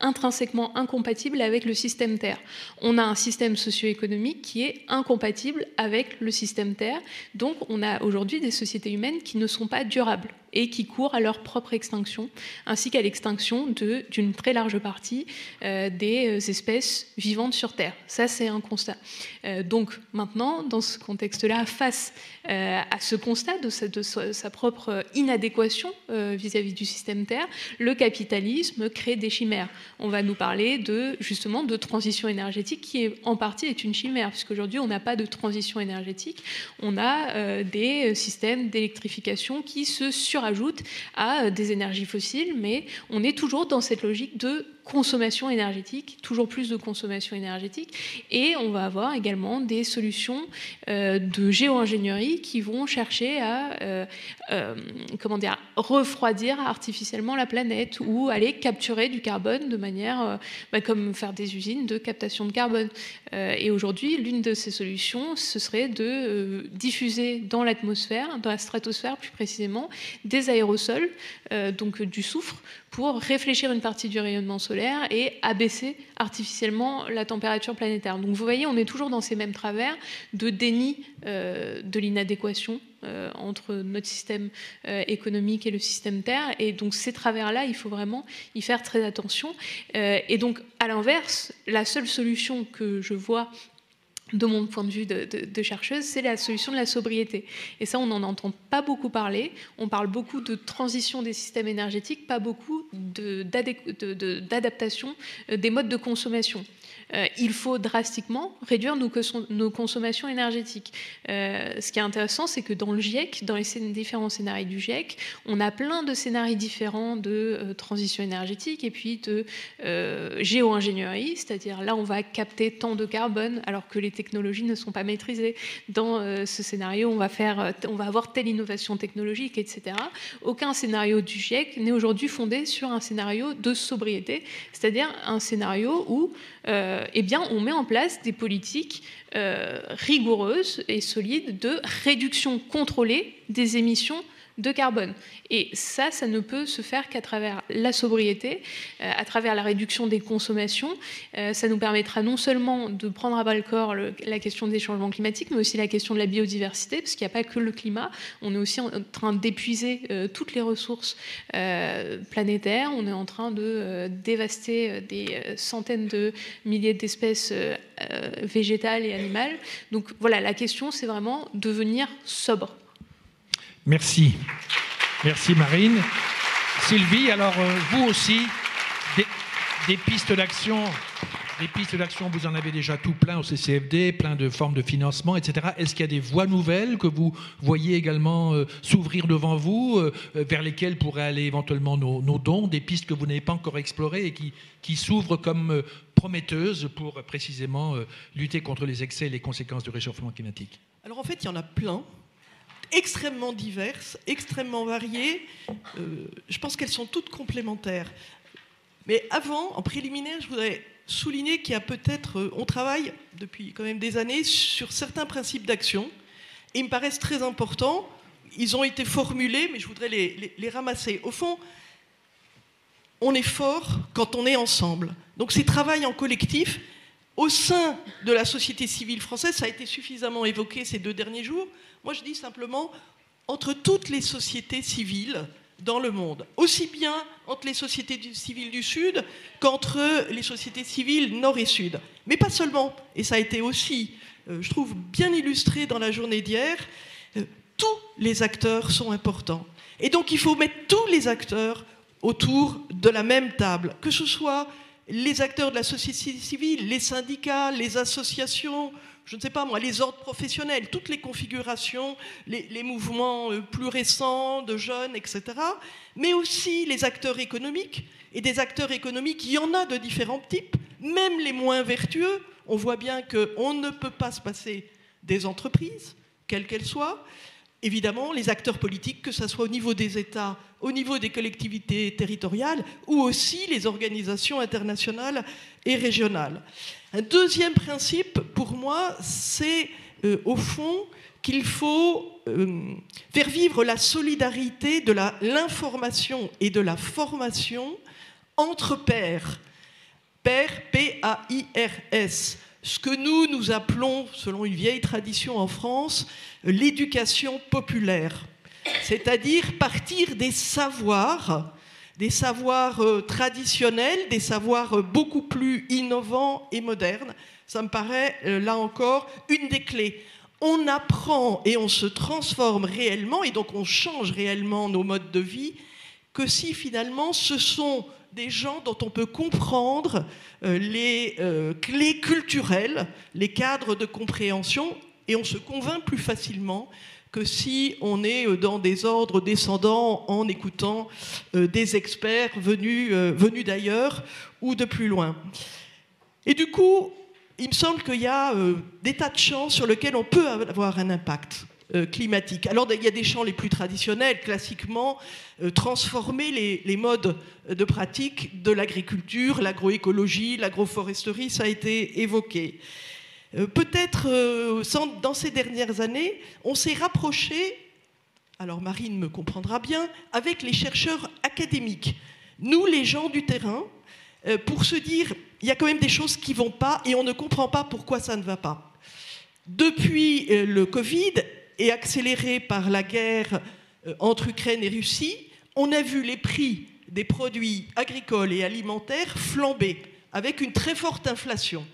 intrinsèquement incompatible avec le système Terre. On a un système socio-économique qui est incompatible avec le système Terre. Donc, on a aujourd'hui des sociétés humaines qui ne sont pas durables et qui courent à leur propre extinction, ainsi qu'à l'extinction d'une très large partie des espèces vivantes sur Terre. Ça, c'est un constat. Donc, maintenant, dans ce contexte-là, face à ce constat de sa propre inadéquation vis-à-vis du système Terre, le capitalisme crée des chimères. On va nous parler justement de transition énergétique qui en partie est une chimère, puisqu'aujourd'hui on n'a pas de transition énergétique, on a des systèmes d'électrification qui se surajoutent à des énergies fossiles, mais on est toujours dans cette logique de consommation énergétique, toujours plus de consommation énergétique, et on va avoir également des solutions de géo-ingénierie qui vont chercher à refroidir artificiellement la planète ou aller capturer du carbone de manière comme faire des usines de captation de carbone. Et aujourd'hui, l'une de ces solutions, ce serait de diffuser dans l'atmosphère, dans la stratosphère plus précisément, des aérosols, donc du soufre, pour réfléchir une partie du rayonnement solaire et abaisser artificiellement la température planétaire. Donc vous voyez, on est toujours dans ces mêmes travers de déni de l'inadéquation entre notre système économique et le système Terre. Et donc ces travers-là, il faut vraiment y faire très attention. Et donc, à l'inverse, la seule solution que je vois de mon point de vue de chercheuse, c'est la solution de la sobriété. Et ça, on n'en entend pas beaucoup parler. On parle beaucoup de transition des systèmes énergétiques, pas beaucoup d'adaptation des modes de consommation. Il faut drastiquement réduire nos consommations énergétiques. Ce qui est intéressant, c'est que dans le GIEC, dans les différents scénarios du GIEC, on a plein de scénarios différents de transition énergétique et puis de géo-ingénierie, c'est-à-dire là, on va capter tant de carbone alors que les technologies ne sont pas maîtrisées. Dans ce scénario, on va avoir telle innovation technologique, etc. Aucun scénario du GIEC n'est aujourd'hui fondé sur un scénario de sobriété, c'est-à-dire un scénario où eh bien, on met en place des politiques rigoureuses et solides de réduction contrôlée des émissions de carbone. Et ça ne peut se faire qu'à travers la sobriété, à travers la réduction des consommations. Ça nous permettra non seulement de prendre à bras-le-corps la question des changements climatiques, mais aussi la question de la biodiversité, parce qu'il n'y a pas que le climat. On est aussi en train d'épuiser toutes les ressources planétaires. On est en train de dévaster des centaines de milliers d'espèces végétales et animales. Donc voilà, la question, c'est vraiment devenir sobre. Merci. Merci Marine. Sylvie, alors vous aussi, des pistes d'action, vous en avez déjà tout plein au CCFD, plein de formes de financement, etc. Est-ce qu'il y a des voies nouvelles que vous voyez également s'ouvrir devant vous, vers lesquelles pourraient aller éventuellement nos dons, des pistes que vous n'avez pas encore explorées et qui s'ouvrent comme prometteuses pour précisément lutter contre les excès et les conséquences du réchauffement climatique? Alors en fait, il y en a plein, extrêmement diverses, extrêmement variées. Je pense qu'elles sont toutes complémentaires. Mais avant, en préliminaire, je voudrais souligner qu'il y a peut-être... on travaille depuis quand même des années sur certains principes d'action. Et ils me paraissent très importants. Ils ont été formulés, mais je voudrais les ramasser. Au fond, on est fort quand on est ensemble. Donc c'est travail en collectif. Au sein de la société civile française, ça a été suffisamment évoqué ces 2 derniers jours. Moi, je dis simplement, entre toutes les sociétés civiles dans le monde, aussi bien entre les sociétés civiles du Sud qu'entre les sociétés civiles Nord et Sud. Mais pas seulement, et ça a été aussi, je trouve, bien illustré dans la journée d'hier, tous les acteurs sont importants. Et donc, il faut mettre tous les acteurs autour de la même table, que ce soit les acteurs de la société civile, les syndicats, les associations, je ne sais pas moi, les ordres professionnels, toutes les configurations, les mouvements plus récents de jeunes, etc. Mais aussi les acteurs économiques. Et des acteurs économiques, il y en a de différents types, même les moins vertueux. On voit bien qu'on ne peut pas se passer des entreprises, quelles qu'elles soient. Évidemment, les acteurs politiques, que ce soit au niveau des États, au niveau des collectivités territoriales, ou aussi les organisations internationales et régionales. Un deuxième principe, pour moi, c'est au fond qu'il faut faire vivre la solidarité de l'information et de la formation entre pairs. Pairs, P-A-I-R-S. Ce que nous appelons, selon une vieille tradition en France, l'éducation populaire. C'est-à-dire partir des savoirs traditionnels, des savoirs beaucoup plus innovants et modernes. Ça me paraît, là encore, une des clés. On apprend et on se transforme réellement, et donc on change réellement nos modes de vie, que si finalement ce sont des gens dont on peut comprendre les clés culturelles, les cadres de compréhension, et on se convainc plus facilement que si on est dans des ordres descendants en écoutant des experts venus d'ailleurs ou de plus loin. Et du coup, il me semble qu'il y a des tas de champs sur lesquels on peut avoir un impact climatique. Alors, il y a des champs les plus traditionnels, classiquement, transformer les modes de pratique de l'agriculture, l'agroécologie, l'agroforesterie, ça a été évoqué. Peut-être, dans ces dernières années, on s'est rapproché, alors Marine me comprendra bien, avec les chercheurs académiques. Nous, les gens du terrain, pour se dire, il y a quand même des choses qui ne vont pas et on ne comprend pas pourquoi ça ne va pas. Depuis le Covid, et accéléré par la guerre entre Ukraine et Russie, on a vu les prix des produits agricoles et alimentaires flamber, avec une très forte inflation.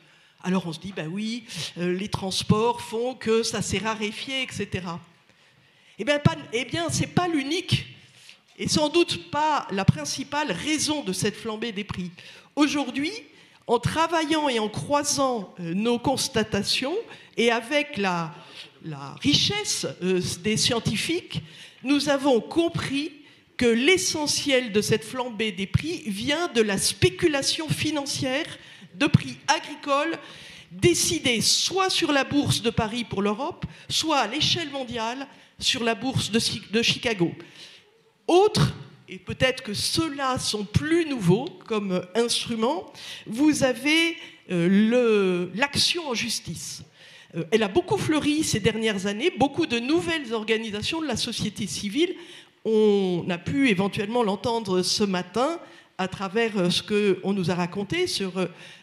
Alors on se dit, ben oui, les transports font que ça s'est raréfié, etc. Eh bien, c'est pas l'unique et sans doute pas la principale raison de cette flambée des prix. Aujourd'hui, en travaillant et en croisant nos constatations et avec la richesse des scientifiques, nous avons compris que l'essentiel de cette flambée des prix vient de la spéculation financière de prix agricoles décidés soit sur la bourse de Paris pour l'Europe, soit à l'échelle mondiale sur la bourse de Chicago. Autre, et peut-être que ceux-là sont plus nouveaux comme instrument, vous avez l'action en justice. Elle a beaucoup fleuri ces dernières années, beaucoup de nouvelles organisations de la société civile. On a pu éventuellement l'entendre ce matin à travers ce qu'on nous a raconté sur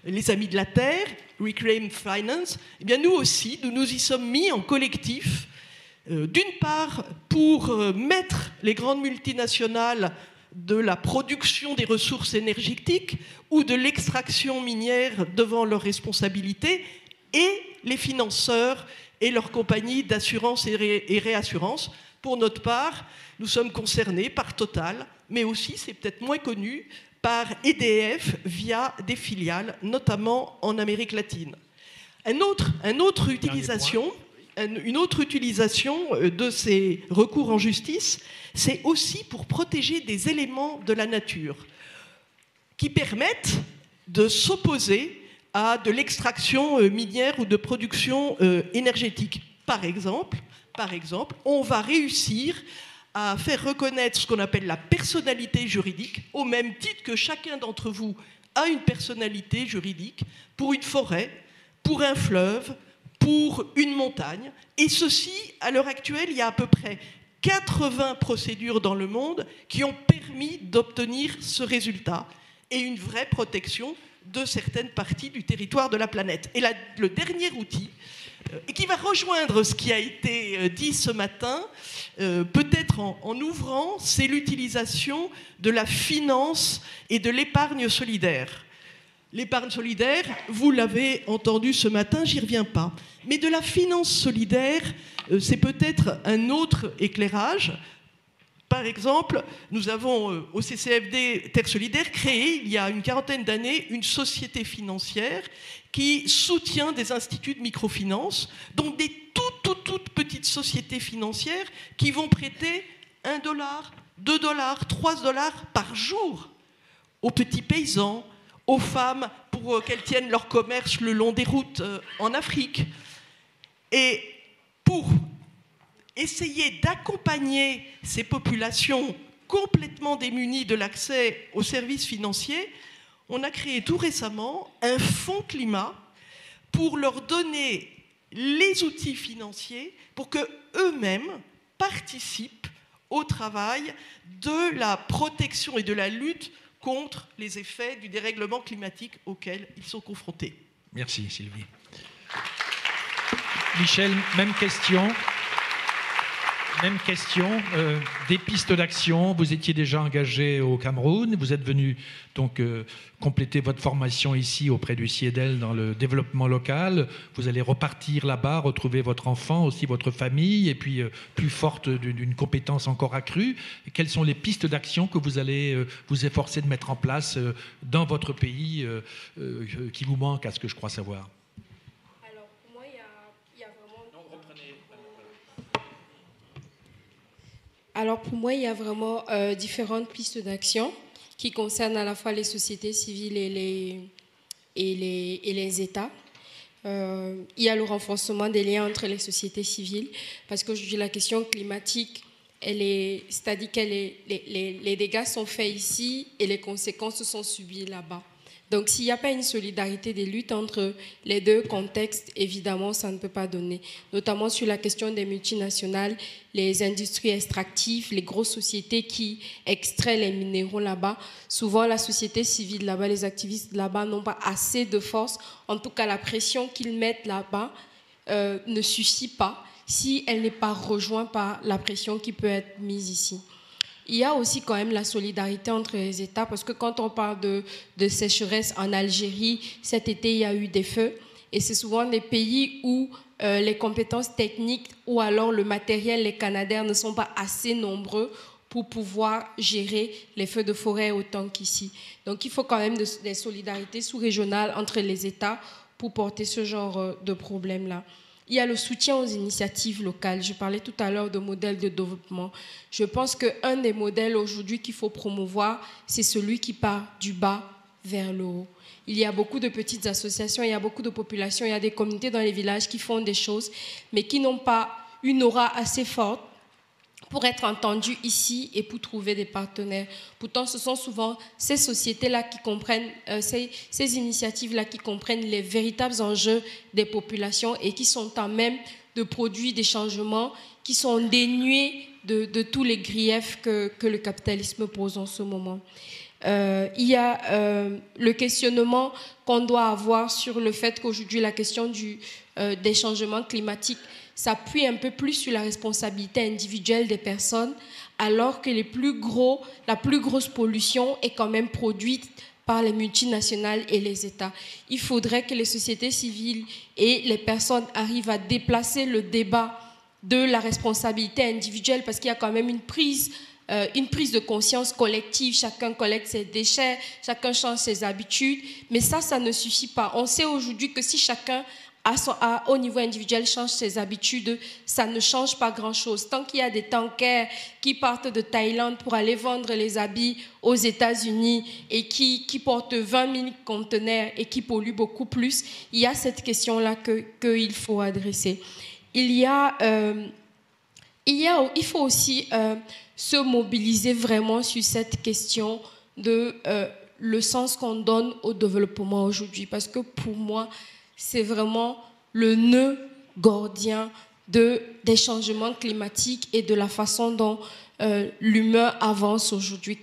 les Amis de la Terre, Reclaim Finance. Eh bien, nous aussi, nous nous y sommes mis en collectif, d'une part pour mettre les grandes multinationales de la production des ressources énergétiques ou de l'extraction minière devant leurs responsabilités, et les financeurs et leurs compagnies d'assurance et réassurance. Pour notre part, nous sommes concernés par Total, mais aussi, c'est peut-être moins connu, par EDF via des filiales, notamment en Amérique latine. Une autre utilisation de ces recours en justice, c'est aussi pour protéger des éléments de la nature qui permettent de s'opposer à de l'extraction minière ou de production énergétique. Par exemple, on va réussir à faire reconnaître ce qu'on appelle la personnalité juridique, au même titre que chacun d'entre vous a une personnalité juridique pour une forêt, pour un fleuve, pour une montagne. Et ceci, à l'heure actuelle, il y a à peu près 80 procédures dans le monde qui ont permis d'obtenir ce résultat et une vraie protection de certaines parties du territoire de la planète. Et le dernier outil, et qui va rejoindre ce qui a été dit ce matin, peut-être en ouvrant, c'est l'utilisation de la finance et de l'épargne solidaire. L'épargne solidaire, vous l'avez entendu ce matin, j'y reviens pas. Mais de la finance solidaire, c'est peut-être un autre éclairage. Par exemple, nous avons au CCFD Terre Solidaire créé, il y a une quarantaine d'années, une société financière qui soutient des instituts de microfinance, donc des toutes petites sociétés financières qui vont prêter $1, $2, $3 par jour aux petits paysans, aux femmes pour qu'elles tiennent leur commerce le long des routes en Afrique. Et pour essayer d'accompagner ces populations complètement démunies de l'accès aux services financiers, on a créé tout récemment un fonds climat pour leur donner les outils financiers pour qu'eux-mêmes participent au travail de la protection et de la lutte contre les effets du dérèglement climatique auxquels ils sont confrontés. Merci Sylvie. Michel, même question. Des pistes d'action. Vous étiez déjà engagé au Cameroun. Vous êtes venu donc compléter votre formation ici auprès du CIEDEL dans le développement local. Vous allez repartir là-bas, retrouver votre enfant, aussi votre famille, et puis plus forte d'une compétence encore accrue. Et quelles sont les pistes d'action que vous allez vous efforcer de mettre en place dans votre pays qui vous manque, à ce que je crois savoir? Alors pour moi, il y a vraiment différentes pistes d'action qui concernent à la fois les sociétés civiles et les États. Il y a le renforcement des liens entre les sociétés civiles, parce qu'aujourd'hui la question climatique, c'est-à-dire que les dégâts sont faits ici et les conséquences sont subies là-bas. Donc, s'il n'y a pas une solidarité des luttes entre les deux contextes, évidemment, ça ne peut pas donner. Notamment sur la question des multinationales, les industries extractives, les grosses sociétés qui extraient les minéraux là-bas. Souvent, la société civile là-bas, les activistes là-bas n'ont pas assez de force. En tout cas, la pression qu'ils mettent là-bas ne suffit pas si elle n'est pas rejointe par la pression qui peut être mise ici. Il y a aussi quand même la solidarité entre les États, parce que quand on parle de sécheresse en Algérie, cet été, il y a eu des feux. Et c'est souvent des pays où les compétences techniques ou alors le matériel, les canadaires ne sont pas assez nombreux pour pouvoir gérer les feux de forêt autant qu'ici. Donc il faut quand même des solidarités sous-régionales entre les États pour porter ce genre de problème-là. Il y a le soutien aux initiatives locales. Je parlais tout à l'heure de modèles de développement. Je pense qu'un des modèles aujourd'hui qu'il faut promouvoir, c'est celui qui part du bas vers le haut. Il y a beaucoup de petites associations, il y a beaucoup de populations, il y a des communautés dans les villages qui font des choses, mais qui n'ont pas une aura assez forte pour être entendues ici et pour trouver des partenaires. Pourtant, ce sont souvent ces sociétés-là qui comprennent, ces initiatives-là qui comprennent les véritables enjeux des populations et qui sont en même de produire des changements qui sont dénués de tous les griefs que le capitalisme pose en ce moment. Il y a le questionnement qu'on doit avoir sur le fait qu'aujourd'hui, la question des changements climatiques s'appuie un peu plus sur la responsabilité individuelle des personnes, alors que la plus grosse pollution est quand même produite par les multinationales et les États. Il faudrait que les sociétés civiles et les personnes arrivent à déplacer le débat de la responsabilité individuelle, parce qu'il y a quand même une prise de conscience collective. Chacun collecte ses déchets, chacun change ses habitudes, mais ça ne suffit pas. On sait aujourd'hui que si chacun au niveau individuel change ses habitudes, ça ne change pas grand-chose. Tant qu'il y a des tankers qui partent de Thaïlande pour aller vendre les habits aux États-Unis et qui portent 20 000 conteneurs et qui polluent beaucoup plus, il y a cette question-là qu'il faut adresser. Il faut aussi se mobiliser vraiment sur cette question de le sens qu'on donne au développement aujourd'hui. Parce que pour moi, c'est vraiment le nœud gordien des changements climatiques et de la façon dont l'humain avance aujourd'hui.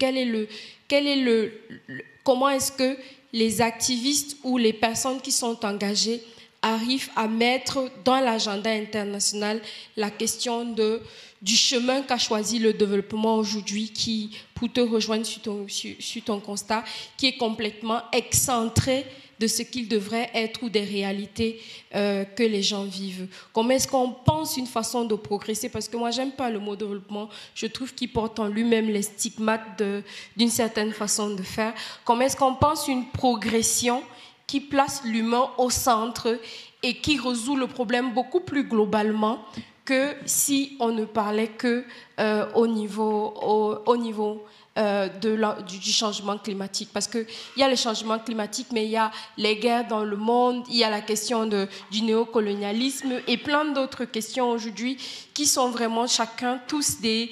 Comment est-ce que les activistes ou les personnes qui sont engagées arrivent à mettre dans l'agenda international la question du chemin qu'a choisi le développement aujourd'hui, qui, pour te rejoindre sur ton constat, qui est complètement excentré de ce qu'il devrait être ou des réalités que les gens vivent. Comment est-ce qu'on pense une façon de progresser? Parce que moi, j'aime pas le mot développement. Je trouve qu'il porte en lui-même les stigmates d'une certaine façon de faire. Comment est-ce qu'on pense une progression qui place l'humain au centre et qui résout le problème beaucoup plus globalement que si on ne parlait que au niveau du changement climatique. Parce qu'il y a les changements climatiques, mais il y a les guerres dans le monde, il y a la question du néocolonialisme et plein d'autres questions aujourd'hui qui sont vraiment chacun tous des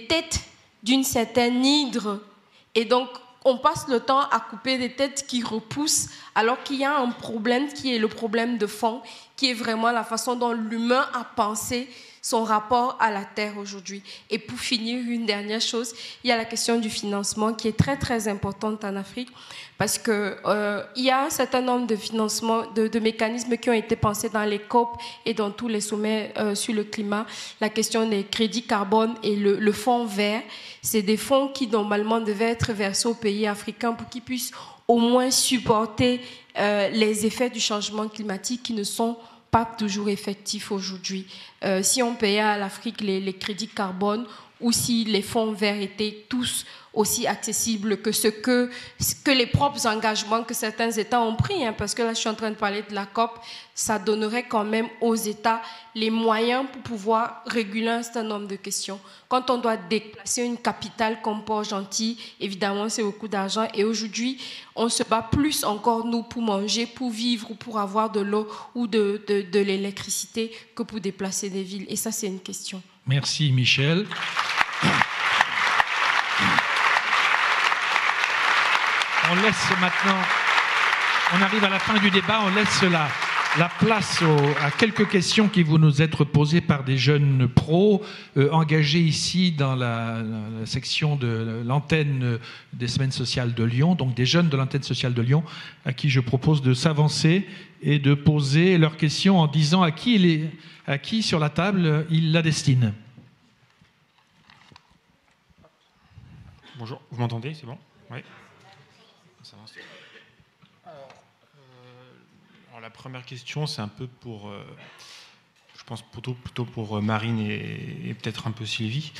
têtes d'une certaine hydre. Et donc, on passe le temps à couper des têtes qui repoussent, alors qu'il y a un problème qui est le problème de fond, qui est vraiment la façon dont l'humain a pensé son rapport à la Terre aujourd'hui. Et pour finir, une dernière chose, il y a la question du financement qui est très très importante en Afrique, parce qu'il y a un certain nombre de financements, de mécanismes qui ont été pensés dans les COP et dans tous les sommets sur le climat. La question des crédits carbone et le fonds vert, c'est des fonds qui normalement devaient être versés aux pays africains pour qu'ils puissent au moins supporter les effets du changement climatique qui ne sont pas toujours effectifs aujourd'hui. Si on payait à l'Afrique les crédits carbone, ou si les fonds verts étaient tous aussi accessibles que ce que les propres engagements que certains États ont pris, hein, parce que là je suis en train de parler de la COP, ça donnerait quand même aux États les moyens pour pouvoir réguler un certain nombre de questions. Quand on doit déplacer une capitale comme Port-Gentil, évidemment c'est beaucoup d'argent, et aujourd'hui on se bat plus encore nous pour manger, pour vivre ou pour avoir de l'eau ou de l'électricité que pour déplacer des villes, et ça c'est une question. Merci Michel. On laisse maintenant, on arrive à la fin du débat, on laisse la place à quelques questions qui vont nous être posées par des jeunes pros engagés ici dans la section de l'antenne des semaines sociales de Lyon, donc des jeunes de l'antenne sociale de Lyon, à qui je propose de s'avancer et de poser leurs questions en disant à qui sur la table ils la destinent. Bonjour, vous m'entendez, c'est bon? Oui. Ça va. Alors Alors la première question, c'est un peu pour, je pense plutôt pour Marine et peut-être un peu Sylvie.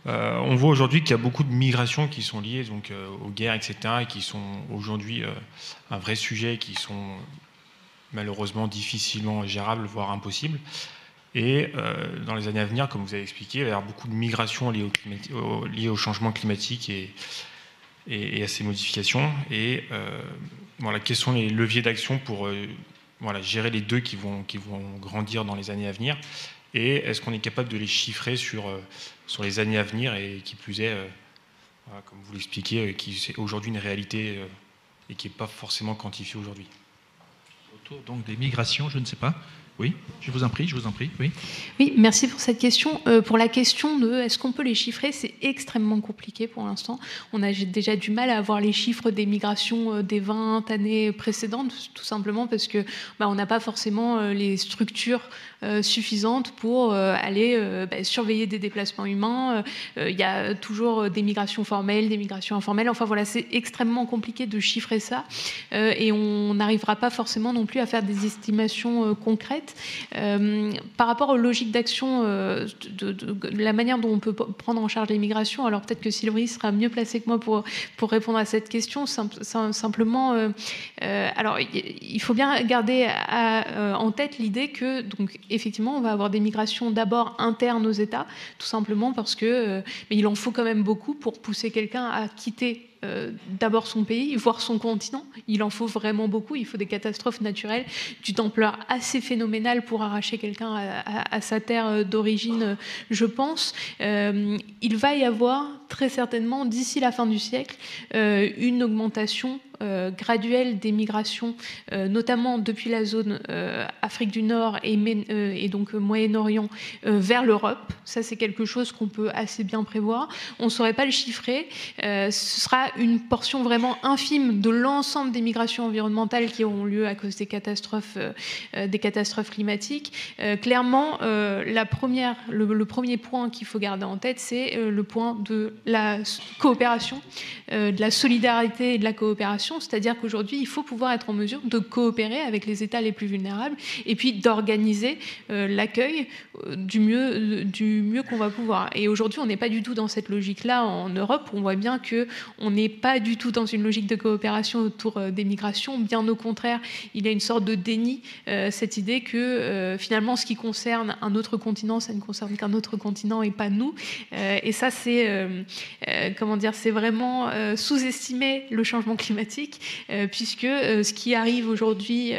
On voit aujourd'hui qu'il y a beaucoup de migrations qui sont liées donc, aux guerres, etc., et qui sont aujourd'hui un vrai sujet, qui sont malheureusement difficilement gérables, voire impossibles. Et dans les années à venir, comme vous avez expliqué, il va y avoir beaucoup de migrations liées au changement climatique et à ces modifications. Et voilà, quels sont les leviers d'action pour gérer les deux qui vont grandir dans les années à venir? Et est-ce qu'on est capable de les chiffrer sur les années à venir, et qui plus est, comme vous l'expliquiez, qui c'est aujourd'hui une réalité et qui n'est pas forcément quantifiée aujourd'hui? Autour donc des migrations, je ne sais pas. Oui, je vous en prie, oui. Oui, merci pour cette question. Pour la question de est-ce qu'on peut les chiffrer, c'est extrêmement compliqué pour l'instant. On a déjà du mal à avoir les chiffres des migrations des 20 années précédentes, tout simplement parce que on n'a pas forcément les structures suffisantes pour aller surveiller des déplacements humains. Il y a toujours des migrations formelles, des migrations informelles. Enfin voilà, c'est extrêmement compliqué de chiffrer ça et on n'arrivera pas forcément non plus à faire des estimations concrètes. Par rapport aux logiques d'action, de la manière dont on peut prendre en charge les migrations, alors peut-être que Sylvie sera mieux placée que moi pour répondre à cette question. Simplement, alors il faut bien garder en tête l'idée que, donc, effectivement, on va avoir des migrations d'abord internes aux États, tout simplement parce que mais il en faut quand même beaucoup pour pousser quelqu'un à quitter d'abord son pays, voire son continent. Il en faut vraiment beaucoup. Il faut des catastrophes naturelles d'une ampleur assez phénoménale pour arracher quelqu'un à sa terre d'origine, je pense. Il va y avoir très certainement, d'ici la fin du siècle, une augmentation graduelle des migrations, notamment depuis la zone Afrique du Nord et donc Moyen-Orient vers l'Europe. Ça, c'est quelque chose qu'on peut assez bien prévoir. On ne saurait pas le chiffrer. Ce sera une portion vraiment infime de l'ensemble des migrations environnementales qui auront lieu à cause des catastrophes climatiques. Clairement, le premier point qu'il faut garder en tête, c'est le point de la coopération, de la solidarité et de la coopération. C'est-à-dire qu'aujourd'hui, il faut pouvoir être en mesure de coopérer avec les États les plus vulnérables et puis d'organiser l'accueil du mieux qu'on va pouvoir. Et aujourd'hui, on n'est pas du tout dans cette logique-là en Europe. On voit bien qu'on n'est pas du tout dans une logique de coopération autour des migrations. Bien au contraire, il y a une sorte de déni, cette idée que finalement, ce qui concerne un autre continent, ça ne concerne qu'un autre continent et pas nous. Et ça, c'est c'est vraiment sous-estimer le changement climatique, puisque ce qui arrive aujourd'hui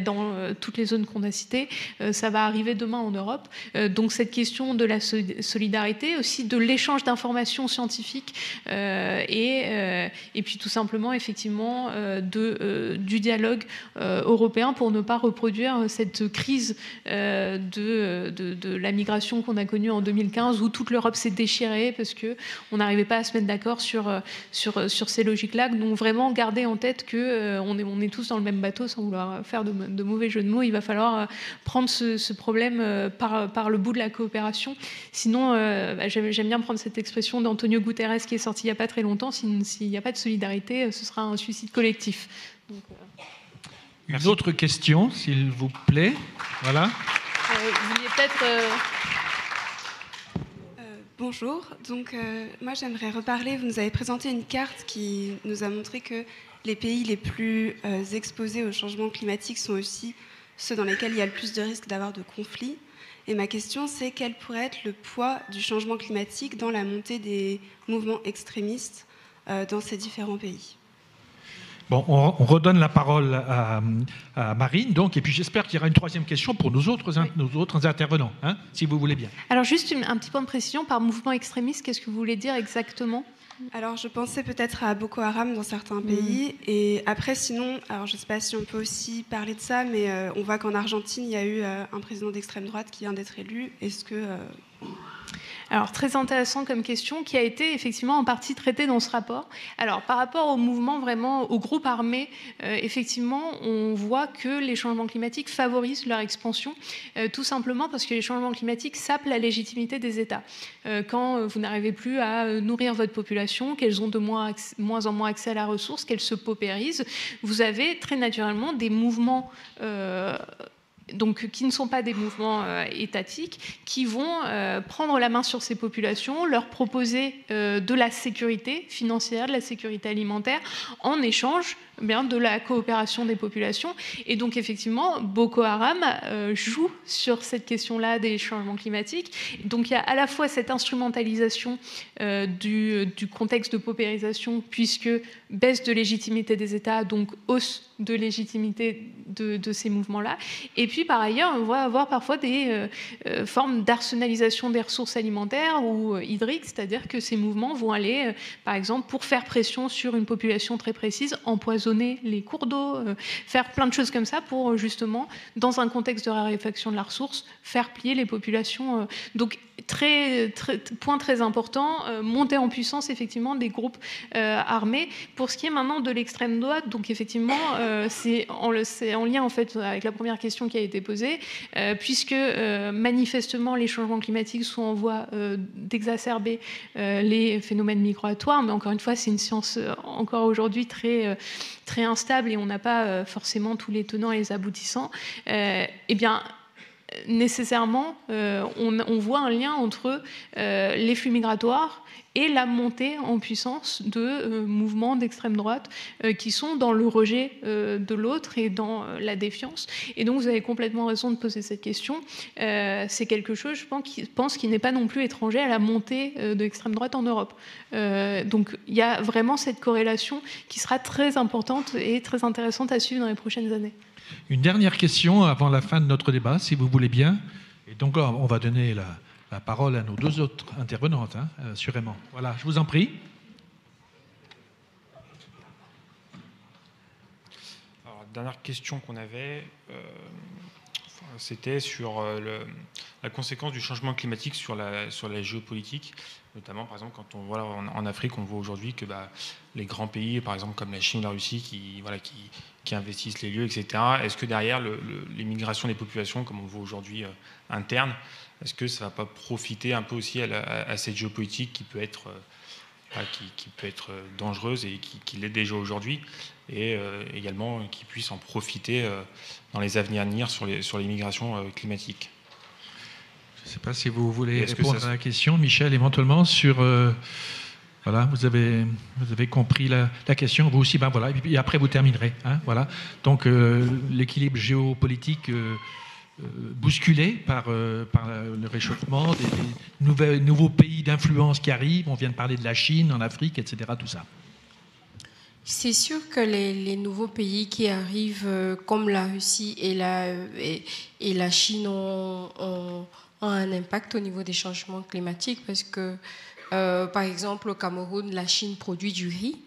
dans toutes les zones qu'on a citées, ça va arriver demain en Europe. Donc cette question de la solidarité, aussi de l'échange d'informations scientifiques et puis tout simplement effectivement du dialogue européen pour ne pas reproduire cette crise de la migration qu'on a connue en 2015 où toute l'Europe s'est déchirée parce qu'on n'arrivait pas à se mettre d'accord sur ces logiques-là. Donc vraiment garder en tête qu'on est tous dans le même bateau sans vouloir faire de mauvais jeux de mots. Il va falloir prendre ce problème par le bout de la coopération. Sinon, j'aime bien prendre cette expression d'Antonio Guterres qui est sorti il n'y a pas très longtemps. S'il n'y a pas de solidarité, ce sera un suicide collectif. Donc, Une autre question, s'il vous plaît. Voilà. Vous vouliez peut-être... Bonjour, donc moi j'aimerais reparler, vous nous avez présenté une carte qui nous a montré que les pays les plus exposés au changement climatique sont aussi ceux dans lesquels il y a le plus de risques d'avoir de conflits. Et ma question c'est quel pourrait être le poids du changement climatique dans la montée des mouvements extrémistes dans ces différents pays? Bon, on redonne la parole à Marine, donc, et puis j'espère qu'il y aura une troisième question pour nos autres intervenants, hein, si vous voulez bien. Alors juste un petit point de précision, par mouvement extrémiste, qu'est-ce que vous voulez dire exactement ? Alors je pensais peut-être à Boko Haram dans certains pays, et après sinon, alors je ne sais pas si on peut aussi parler de ça, mais on voit qu'en Argentine, il y a eu un président d'extrême droite qui vient d'être élu. Est-ce que... Alors, très intéressant comme question, qui a été effectivement en partie traitée dans ce rapport. Alors, par rapport au mouvement, vraiment, aux groupes armés, effectivement, on voit que les changements climatiques favorisent leur expansion, tout simplement parce que les changements climatiques sapent la légitimité des États. Quand vous n'arrivez plus à nourrir votre population, qu'elles ont de moins en moins accès à la ressource, qu'elles se paupérisent, vous avez très naturellement des mouvements donc, qui ne sont pas des mouvements étatiques, qui vont prendre la main sur ces populations, leur proposer de la sécurité financière, de la sécurité alimentaire, en échange de la coopération des populations. Et donc, effectivement, Boko Haram joue sur cette question-là des changements climatiques. Donc, il y a à la fois cette instrumentalisation du contexte de paupérisation, puisque baisse de légitimité des États, donc hausse de légitimité de ces mouvements-là. Et puis, par ailleurs, on va avoir parfois des formes d'arsenalisation des ressources alimentaires ou hydriques, c'est-à-dire que ces mouvements vont aller, par exemple, pour faire pression sur une population très précise, empoisonner les cours d'eau, faire plein de choses comme ça pour, justement, dans un contexte de raréfaction de la ressource, faire plier les populations. Donc, point très important, montée en puissance, effectivement, des groupes armés. Pour ce qui est maintenant de l'extrême droite, donc, effectivement, c'est en lien, en fait, avec la première question qui a été posée, puisque, manifestement, les changements climatiques sont en voie d'exacerber les phénomènes migratoires, mais encore une fois, c'est une science encore aujourd'hui très instable et on n'a pas forcément tous les tenants et les aboutissants. Eh bien, nécessairement, on voit un lien entre les flux migratoires et la montée en puissance de mouvements d'extrême droite qui sont dans le rejet de l'autre et dans la défiance. Et donc, vous avez complètement raison de poser cette question. C'est quelque chose, je pense, qui n'est pas non plus étranger à la montée de l'extrême droite en Europe. Donc, il y a vraiment cette corrélation qui sera très importante et très intéressante à suivre dans les prochaines années. Une dernière question avant la fin de notre débat, si vous voulez bien. Et donc là, on va donner la parole à nos deux autres intervenantes, assurément. Voilà, je vous en prie. Alors, la dernière question qu'on avait, c'était sur la conséquence du changement climatique sur la géopolitique, notamment, par exemple, quand on voit en Afrique, on voit aujourd'hui que les grands pays, par exemple, comme la Chine, la Russie, qui investissent les lieux, etc., est-ce que derrière les migrations des populations, comme on le voit aujourd'hui internes, est-ce que ça ne va pas profiter un peu aussi à cette géopolitique qui peut être dangereuse et qui l'est déjà aujourd'hui, et également qui puisse en profiter dans les années à venir sur les migrations climatiques? Je ne sais pas si vous voulez répondre à la question, Michel, éventuellement, sur... Voilà, vous avez compris la question. Vous aussi, voilà, et après vous terminerez. Voilà. Donc, l'équilibre géopolitique bousculé par le réchauffement, des nouveaux pays d'influence qui arrivent. On vient de parler de la Chine en Afrique, etc. Tout ça. C'est sûr que les nouveaux pays qui arrivent, comme la Russie et la Chine, ont un impact au niveau des changements climatiques parce que, par exemple, au Cameroun, la Chine produit du riz.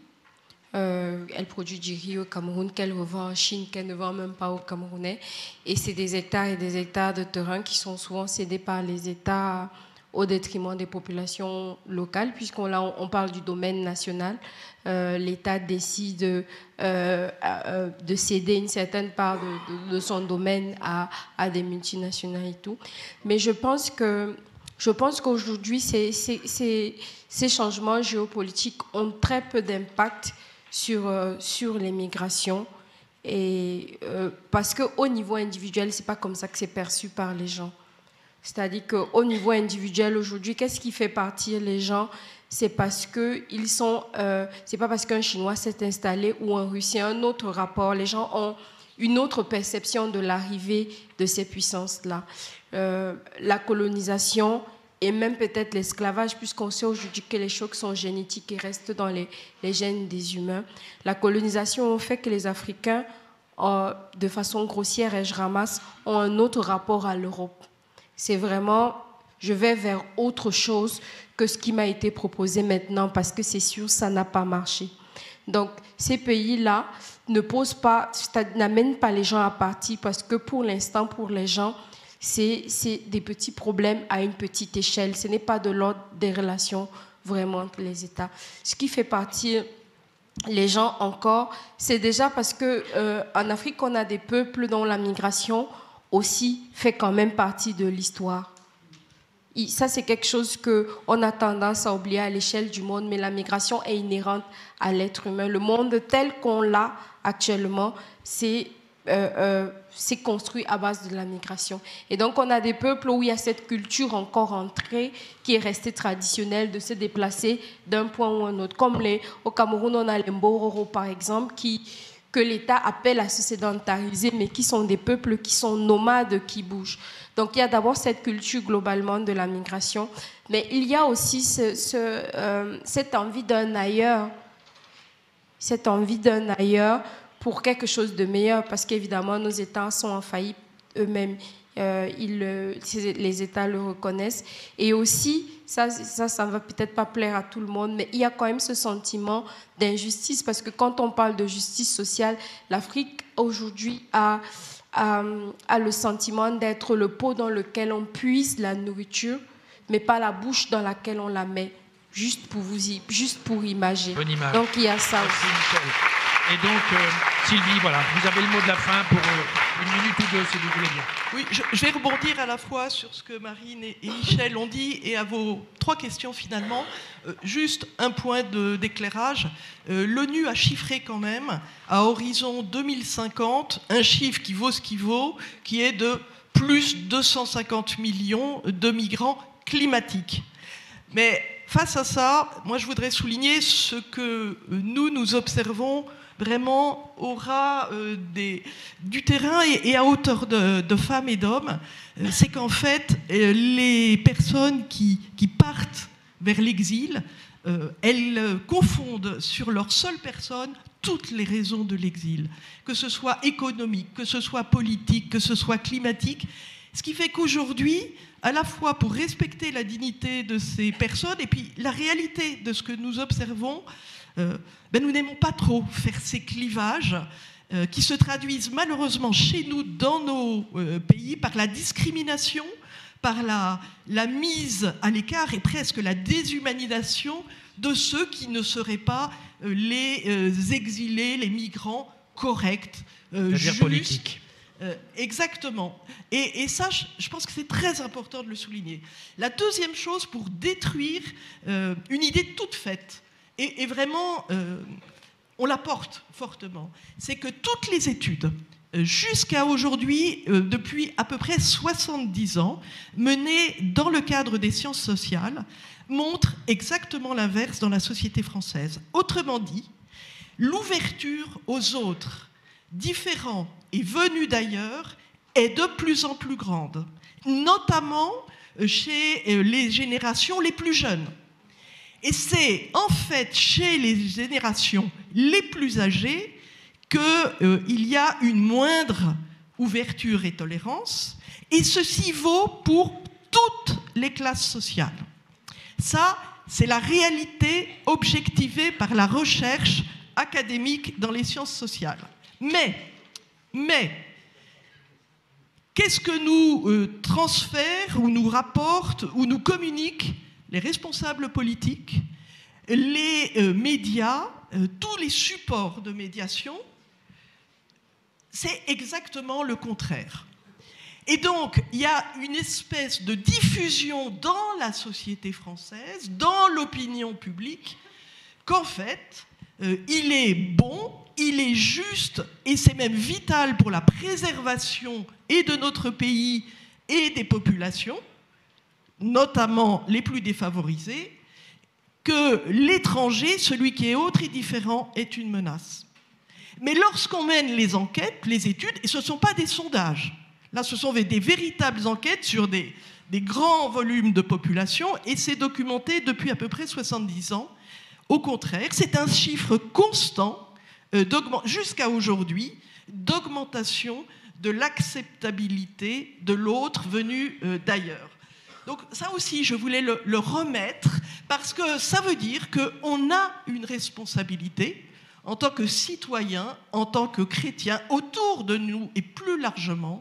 Elle produit du riz au Cameroun qu'elle revend en Chine, qu'elle ne vend même pas aux Camerounais. Et c'est des hectares et des hectares de terrain qui sont souvent cédés par les États au détriment des populations locales, puisqu'on parle du domaine national. L'État décide de céder une certaine part de son domaine à des multinationales et tout. Mais je pense qu'aujourd'hui, ces changements géopolitiques ont très peu d'impact sur les migrations. Et, parce qu'au niveau individuel, ce n'est pas comme ça que c'est perçu par les gens. C'est-à-dire qu'au niveau individuel, aujourd'hui, qu'est-ce qui fait partir les gens? C'est parce qu'ils sont... c'est pas parce qu'un Chinois s'est installé ou un Russe, c'est un autre rapport. Les gens ont une autre perception de l'arrivée de ces puissances-là. La colonisation et même peut-être l'esclavage, puisqu'on sait aujourd'hui que les chocs sont génétiques et restent dans les gènes des humains. La colonisation fait que les Africains, de façon grossière, et je ramasse, ont un autre rapport à l'Europe. C'est vraiment, je vais vers autre chose que ce qui m'a été proposé maintenant, parce que c'est sûr, ça n'a pas marché. Donc, ces pays-là n'amènent pas les gens à partir, parce que pour l'instant, pour les gens, c'est des petits problèmes à une petite échelle. Ce n'est pas de l'ordre des relations vraiment entre les États. Ce qui fait partir les gens encore, c'est déjà parce qu'en Afrique, on a des peuples dont la migration aussi fait quand même partie de l'histoire. Ça, c'est quelque chose qu'on a tendance à oublier à l'échelle du monde, mais la migration est inhérente à l'être humain. Le monde tel qu'on l'a actuellement, c'est construit à base de la migration. Et donc, on a des peuples où il y a cette culture encore ancrée qui est restée traditionnelle de se déplacer d'un point ou un autre. Comme au Cameroun, on a les Mbororo, par exemple, que l'État appelle à se sédentariser, mais qui sont des peuples qui sont nomades, qui bougent. Donc, il y a d'abord cette culture globalement de la migration, mais il y a aussi cette envie d'un ailleurs, pour quelque chose de meilleur, parce qu'évidemment, nos États sont en faillite eux-mêmes. Les États le reconnaissent. Et aussi, ça ne va peut-être pas plaire à tout le monde, mais il y a quand même ce sentiment d'injustice, parce que quand on parle de justice sociale, l'Afrique, aujourd'hui, a le sentiment d'être le pot dans lequel on puise la nourriture, mais pas la bouche dans laquelle on la met, juste pour imager. Bonne image. Donc, il y a ça Merci, aussi. Michel. Et donc, Sylvie, voilà, vous avez le mot de la fin pour une minute ou deux, si vous voulez bien. Oui, je vais rebondir à la fois sur ce que Marine et Michel ont dit et à vos 3 questions finalement. Juste un point d'éclairage. L'ONU a chiffré quand même, à horizon 2050, un chiffre qui vaut ce qu'il vaut, qui est de plus 250 millions de migrants climatiques. Mais face à ça, moi je voudrais souligner ce que nous observons vraiment au ras du terrain et à hauteur de femmes et d'hommes. C'est qu'en fait, les personnes qui partent vers l'exil, elles confondent sur leur seule personne toutes les raisons de l'exil, que ce soit économique, que ce soit politique, que ce soit climatique. Ce qui fait qu'aujourd'hui, à la fois pour respecter la dignité de ces personnes et puis la réalité de ce que nous observons, nous n'aimons pas trop faire ces clivages qui se traduisent malheureusement chez nous, dans nos pays, par la discrimination, par la mise à l'écart et presque la déshumanisation de ceux qui ne seraient pas les exilés, les migrants corrects, c'est-à-dire politiques. Exactement. Et ça, je pense que c'est très important de le souligner. La deuxième chose, pour détruire une idée toute faite, et vraiment, on la porte fortement, c'est que toutes les études, jusqu'à aujourd'hui, depuis à peu près 70 ans, menées dans le cadre des sciences sociales, montrent exactement l'inverse dans la société française. Autrement dit, l'ouverture aux autres, différents et venus d'ailleurs, est de plus en plus grande, notamment chez les générations les plus jeunes. Et c'est en fait chez les générations les plus âgées qu'il y a une moindre ouverture et tolérance, et ceci vaut pour toutes les classes sociales. Ça, c'est la réalité objectivée par la recherche académique dans les sciences sociales. Mais, qu'est-ce que nous transfèrent ou nous rapportent ou nous communiquent les responsables politiques, les médias, tous les supports de médiation? C'est exactement le contraire. Et donc, il y a une espèce de diffusion dans la société française, dans l'opinion publique, qu'en fait, il est bon, il est juste, et c'est même vital pour la préservation et de notre pays et des populations, notamment les plus défavorisées, que l'étranger, celui qui est autre et différent, est une menace. Mais lorsqu'on mène les enquêtes, les études, et ce ne sont pas des sondages, là ce sont des véritables enquêtes sur des grands volumes de population, et c'est documenté depuis à peu près 70 ans. Au contraire, c'est un chiffre constant, jusqu'à aujourd'hui, d'augmentation de l'acceptabilité de l'autre venu d'ailleurs. Donc ça aussi, je voulais le remettre, parce que ça veut dire qu'on a une responsabilité en tant que citoyen, en tant que chrétien, autour de nous et plus largement,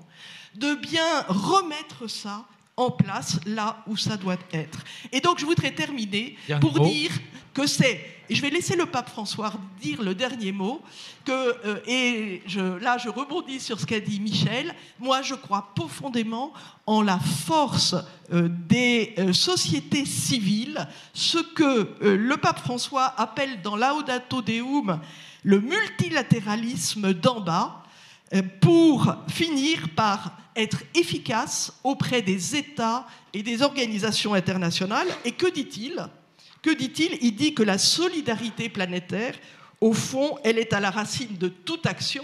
de bien remettre ça en place là où ça doit être. Et donc je voudrais terminer pour dire que c'est, et je vais laisser le pape François dire le dernier mot, là je rebondis sur ce qu'a dit Michel, moi je crois profondément en la force des sociétés civiles, ce que le pape François appelle dans Laudato Deum le multilatéralisme d'en bas, pour finir par être efficace auprès des États et des organisations internationales. Et que dit-il ? Que dit-il ? Il dit que la solidarité planétaire, au fond, elle est à la racine de toute action,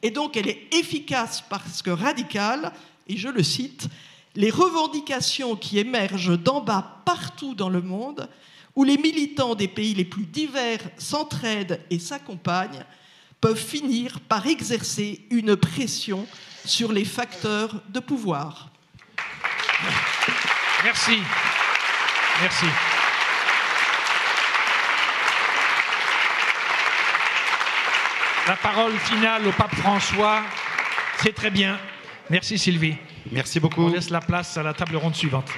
et donc elle est efficace parce que radicale, et je le cite, « Les revendications qui émergent d'en bas partout dans le monde, où les militants des pays les plus divers s'entraident et s'accompagnent, peuvent finir par exercer une pression sur les facteurs de pouvoir. » Merci. Merci. La parole finale au pape François. C'est très bien. Merci Sylvie. Merci beaucoup. On laisse la place à la table ronde suivante.